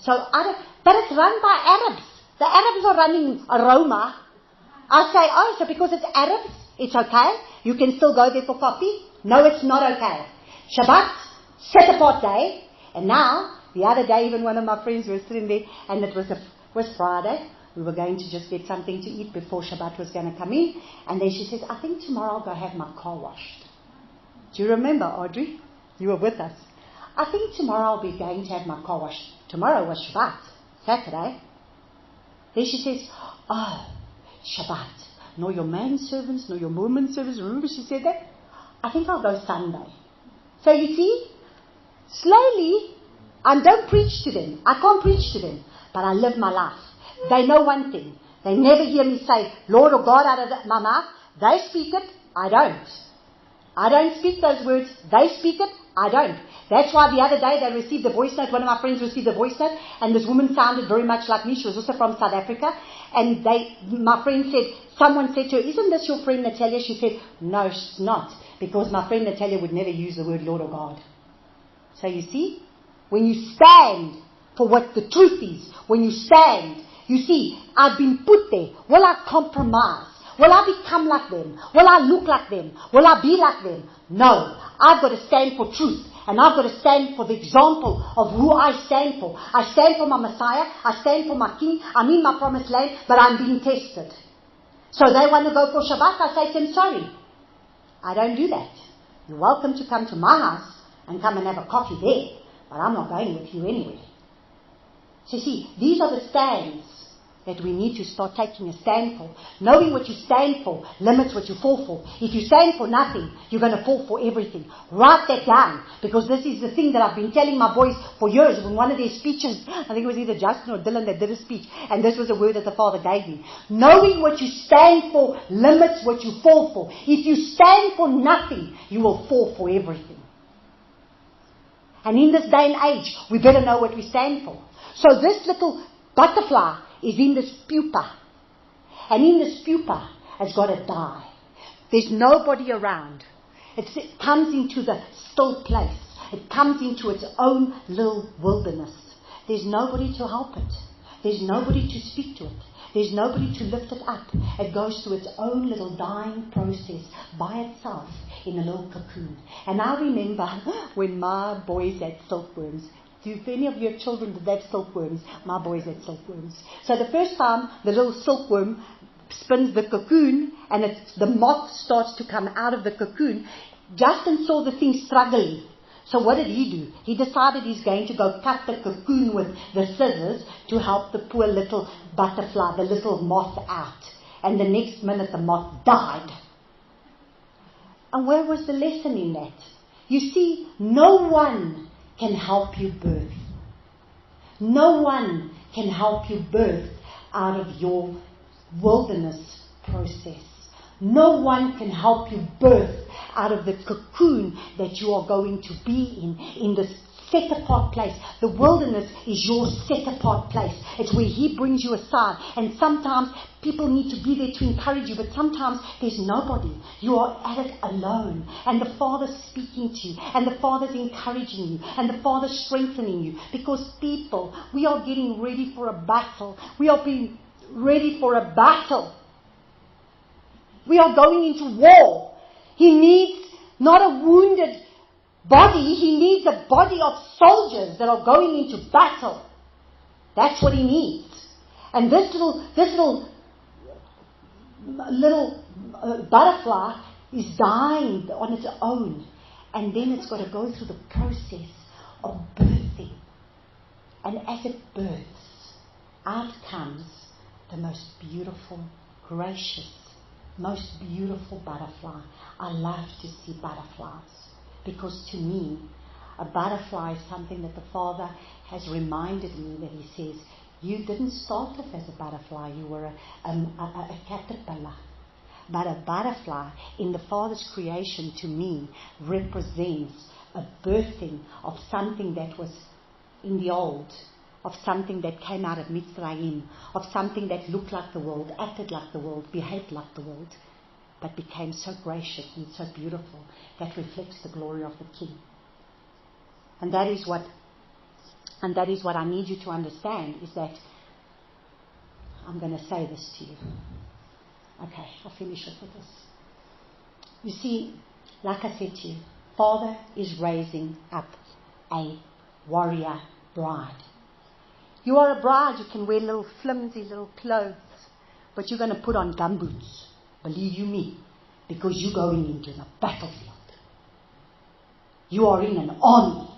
But it's run by Arabs. The Arabs are running aroma. I say, so because it's Arabs, it's okay? You can still go there for coffee? No, it's not okay. Shabbat, set apart day. And now, the other day, even one of my friends was sitting there, and it was Friday. We were going to just get something to eat before Shabbat was going to come in. And then she says, I think tomorrow I'll go have my car washed. Do you remember, Audrey? You were with us. I think tomorrow I'll be going to have my car washed. Tomorrow was Shabbat, Saturday. Then she says, Shabbat. Nor your manservants, nor your woman servants. Remember she said that? I think I'll go Sunday. So you see, slowly, I don't preach to them. I can't preach to them. But I live my life. They know one thing. They never hear me say, Lord or God, out of my mouth. They speak it. I don't. I don't speak those words. They speak it. I don't. That's why the other day they received a voice note. One of my friends received a voice note, and this woman sounded very much like me. She was also from South Africa. And my friend said, someone said to her, isn't this your friend Natalia? She said, no, she's not. Because my friend Natalia would never use the word Lord or God. So you see, when you stand for what the truth is, when you stand, you see, I've been put there. Will I compromise? Will I become like them? Will I look like them? Will I be like them? No. I've got to stand for truth. And I've got to stand for the example of who I stand for. I stand for my Messiah. I stand for my King. I'm in my promised land, but I'm being tested. So they want to go for Shabbat. I say to them, sorry. I don't do that. You're welcome to come to my house and come and have a coffee there. But I'm not going with you anyway. So see, these are the stands that we need to start taking a stand for. Knowing what you stand for limits what you fall for. If you stand for nothing, you're going to fall for everything. Write that down, because this is the thing that I've been telling my boys for years. When one of their speeches, I think it was either Justin or Dylan that did a speech, and this was a word that the Father gave me. Knowing what you stand for limits what you fall for. If you stand for nothing, you will fall for everything. And in this day and age, we better know what we stand for. So this little butterfly is in this pupa. And in this pupa has got to die. There's nobody around. It comes into the still place. It comes into its own little wilderness. There's nobody to help it. There's nobody to speak to it. There's nobody to lift it up. It goes through its own little dying process by itself in a little cocoon. And I remember when my boys had silkworms. If any of your children did have silkworms, my boys had silkworms. So the first time the little silkworm spins the cocoon and the moth starts to come out of the cocoon, Justin saw the thing struggling. So what did he do? He decided he's going to go cut the cocoon with the scissors to help the poor little butterfly, the little moth out. And the next minute the moth died. And where was the lesson in that? You see, no one can help you birth. No one can help you birth out of your wilderness process. No one can help you birth out of the cocoon that you are going to be in this set apart place. The wilderness is your set apart place. It's where He brings you aside. And sometimes people need to be there to encourage you, but sometimes there's nobody. You are at it alone. And the Father's speaking to you, and the Father's encouraging you, and the Father's strengthening you. Because people, we are getting ready for a battle. We are being ready for a battle. We are going into war. He needs not a wounded body. He needs a body of soldiers that are going into battle. That's what He needs. And this little butterfly is dying on its own. And then it's got to go through the process of birthing. And as it births, out comes the most beautiful, gracious, most beautiful butterfly. I love to see butterflies, because to me, a butterfly is something that the Father has reminded me that He says, you didn't start off as a butterfly, you were a caterpillar. But a butterfly in the Father's creation to me represents a birthing of something that was in the old, of something that came out of Mitzrayim, of something that looked like the world, acted like the world, behaved like the world, but became so gracious and so beautiful that reflects the glory of the King. And that is what I need you to understand, is that I'm going to say this to you. Okay, I'll finish it with this. You see, like I said to you, Father is raising up a warrior bride. You are a bride, you can wear little flimsy little clothes, but you're going to put on gumboots, believe you me, because you're going into the battlefield. You are in an army.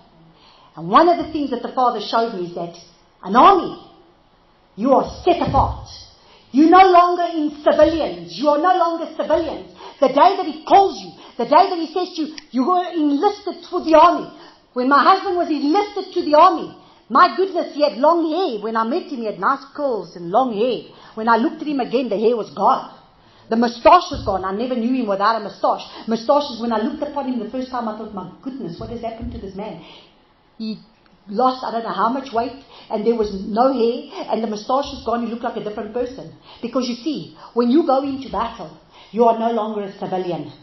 And one of the things that the Father showed me is that an army, you are set apart. You're no longer in civilians. You are no longer civilians. The day that He calls you, the day that He says to you, you were enlisted for the army. When my husband was enlisted to the army, my goodness, he had long hair. When I met him, he had nice curls and long hair. When I looked at him again, the hair was gone. The moustache was gone. I never knew him without a moustache. Moustaches, when I looked upon him the first time, I thought, my goodness, what has happened to this man? He lost, I don't know how much weight, and there was no hair, and the moustache was gone. He looked like a different person. Because you see, when you go into battle, you are no longer a civilian.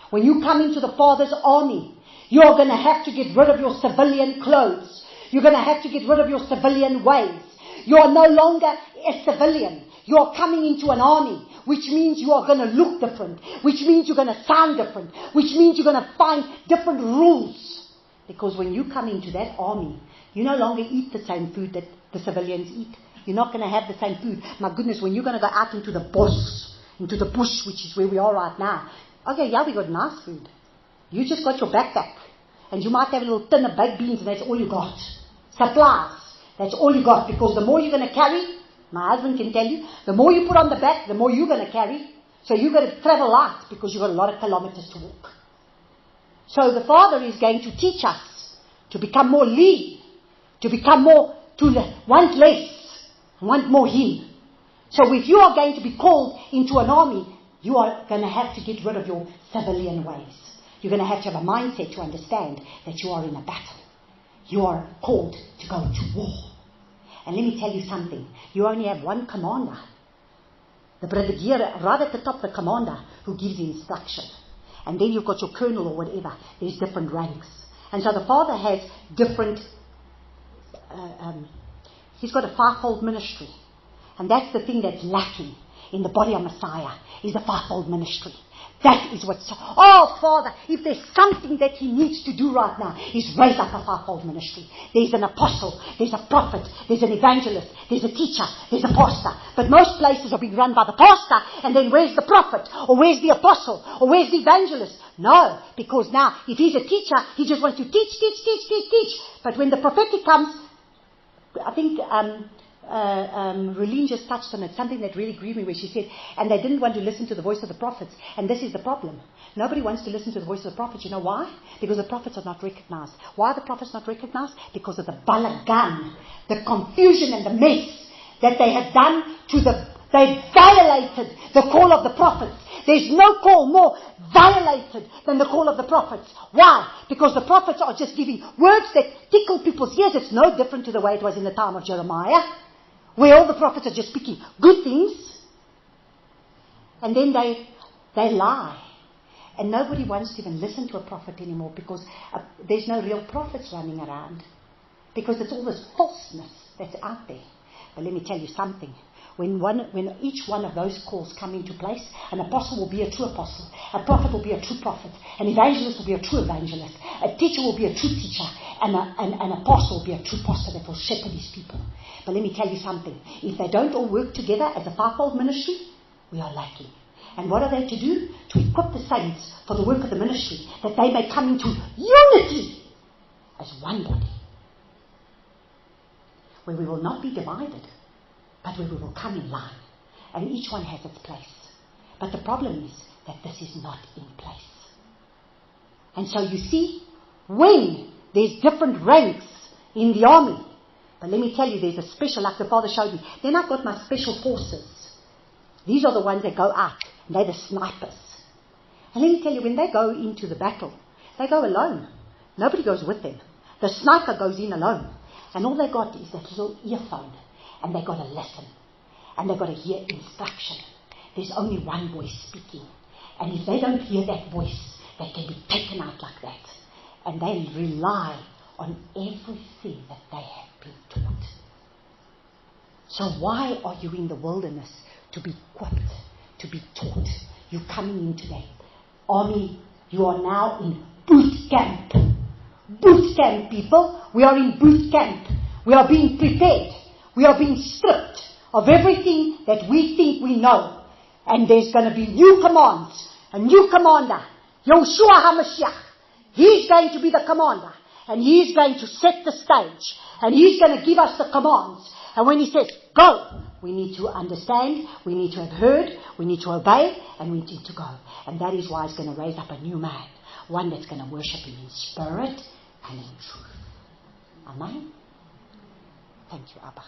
When you come into the Father's army, you are going to have to get rid of your civilian clothes. You're going to have to get rid of your civilian ways. You are no longer a civilian. You are coming into an army, which means you are going to look different, which means you're going to sound different, which means you're going to find different rules. Because when you come into that army, you no longer eat the same food that the civilians eat. You're not going to have the same food. My goodness, when you're going to go out into the bush, which is where we are right now. Okay, yeah, we got nice food. You just got your backpack. And you might have a little tin of baked beans, and that's all you got. Supplies. That's all you got. Because the more you're going to carry, my husband can tell you, the more you put on the back, the more you're going to carry. So you've got to travel light, because you've got a lot of kilometers to walk. So the Father is going to teach us to become more lean, to become more, to want less, want more Him. So if you are going to be called into an army, you are going to have to get rid of your civilian ways. You're going to have a mindset to understand that you are in a battle. You are called to go to war. And let me tell you something. You only have one commander. The brigadier, right at the top, the commander, who gives the instruction. And then you've got your colonel or whatever. There's different ranks. And so the Father has different... He's got a fivefold ministry. And that's the thing that's lacking in the body of Messiah, is the fivefold ministry. That is what's... Oh, Father, if there's something that He needs to do right now, is raise up a fivefold ministry. There's an apostle, there's a prophet, there's an evangelist, there's a teacher, there's a pastor. But most places are being run by the pastor, and then where's the prophet? Or where's the apostle? Or where's the evangelist? No, because now, if he's a teacher, he just wants to teach. But when the prophetic comes, I think Relene just touched on it, something that really grieved me, where she said, and they didn't want to listen to the voice of the prophets. And this is the problem. Nobody wants to listen to the voice of the prophets. You know why? Because the prophets are not recognized. Why are the prophets not recognized? Because of the balagan, the confusion and the mess that they have done they violated the call of the prophets. There's no call more violated than the call of the prophets. Why? Because the prophets are just giving words that tickle people's ears. It's no different to the way it was in the time of Jeremiah, where all the prophets are just speaking good things. And then they lie. And nobody wants to even listen to a prophet anymore, because there's no real prophets running around. Because it's all this falseness that's out there. But let me tell you something. When each one of those calls come into place, an apostle will be a true apostle, a prophet will be a true prophet, an evangelist will be a true evangelist, a teacher will be a true teacher, and an apostle will be a true pastor that will shepherd his people. But let me tell you something. If they don't all work together as a fivefold ministry, we are lacking. And what are they to do? To equip the saints for the work of the ministry, that they may come into unity as one body, where we will not be divided, but where we will come in line, and each one has its place. But the problem is that this is not in place. And so you see, when there's different ranks in the army, but let me tell you, there's a special, like the Father showed me, then I've got my special forces. These are the ones that go out, and they're the snipers. And let me tell you, when they go into the battle, they go alone. Nobody goes with them. The sniper goes in alone, and all they got is that little earphone. And they've got to listen. And they've got to hear instruction. There's only one voice speaking. And if they don't hear that voice, they can be taken out like that. And they rely on everything that they have been taught. So why are you in the wilderness? To be equipped, to be taught. You're coming into the army. You are now in boot camp. Boot camp, people. We are in boot camp. We are being prepared. We are being stripped of everything that we think we know. And there's going to be new commands. A new commander. Yahushua HaMashiach. He's going to be the commander. And he's going to set the stage. And he's going to give us the commands. And when he says, go, we need to understand, we need to have heard, we need to obey, and we need to go. And that is why he's going to raise up a new man. One that's going to worship him in spirit and in truth. Amen? Thank you, Abba.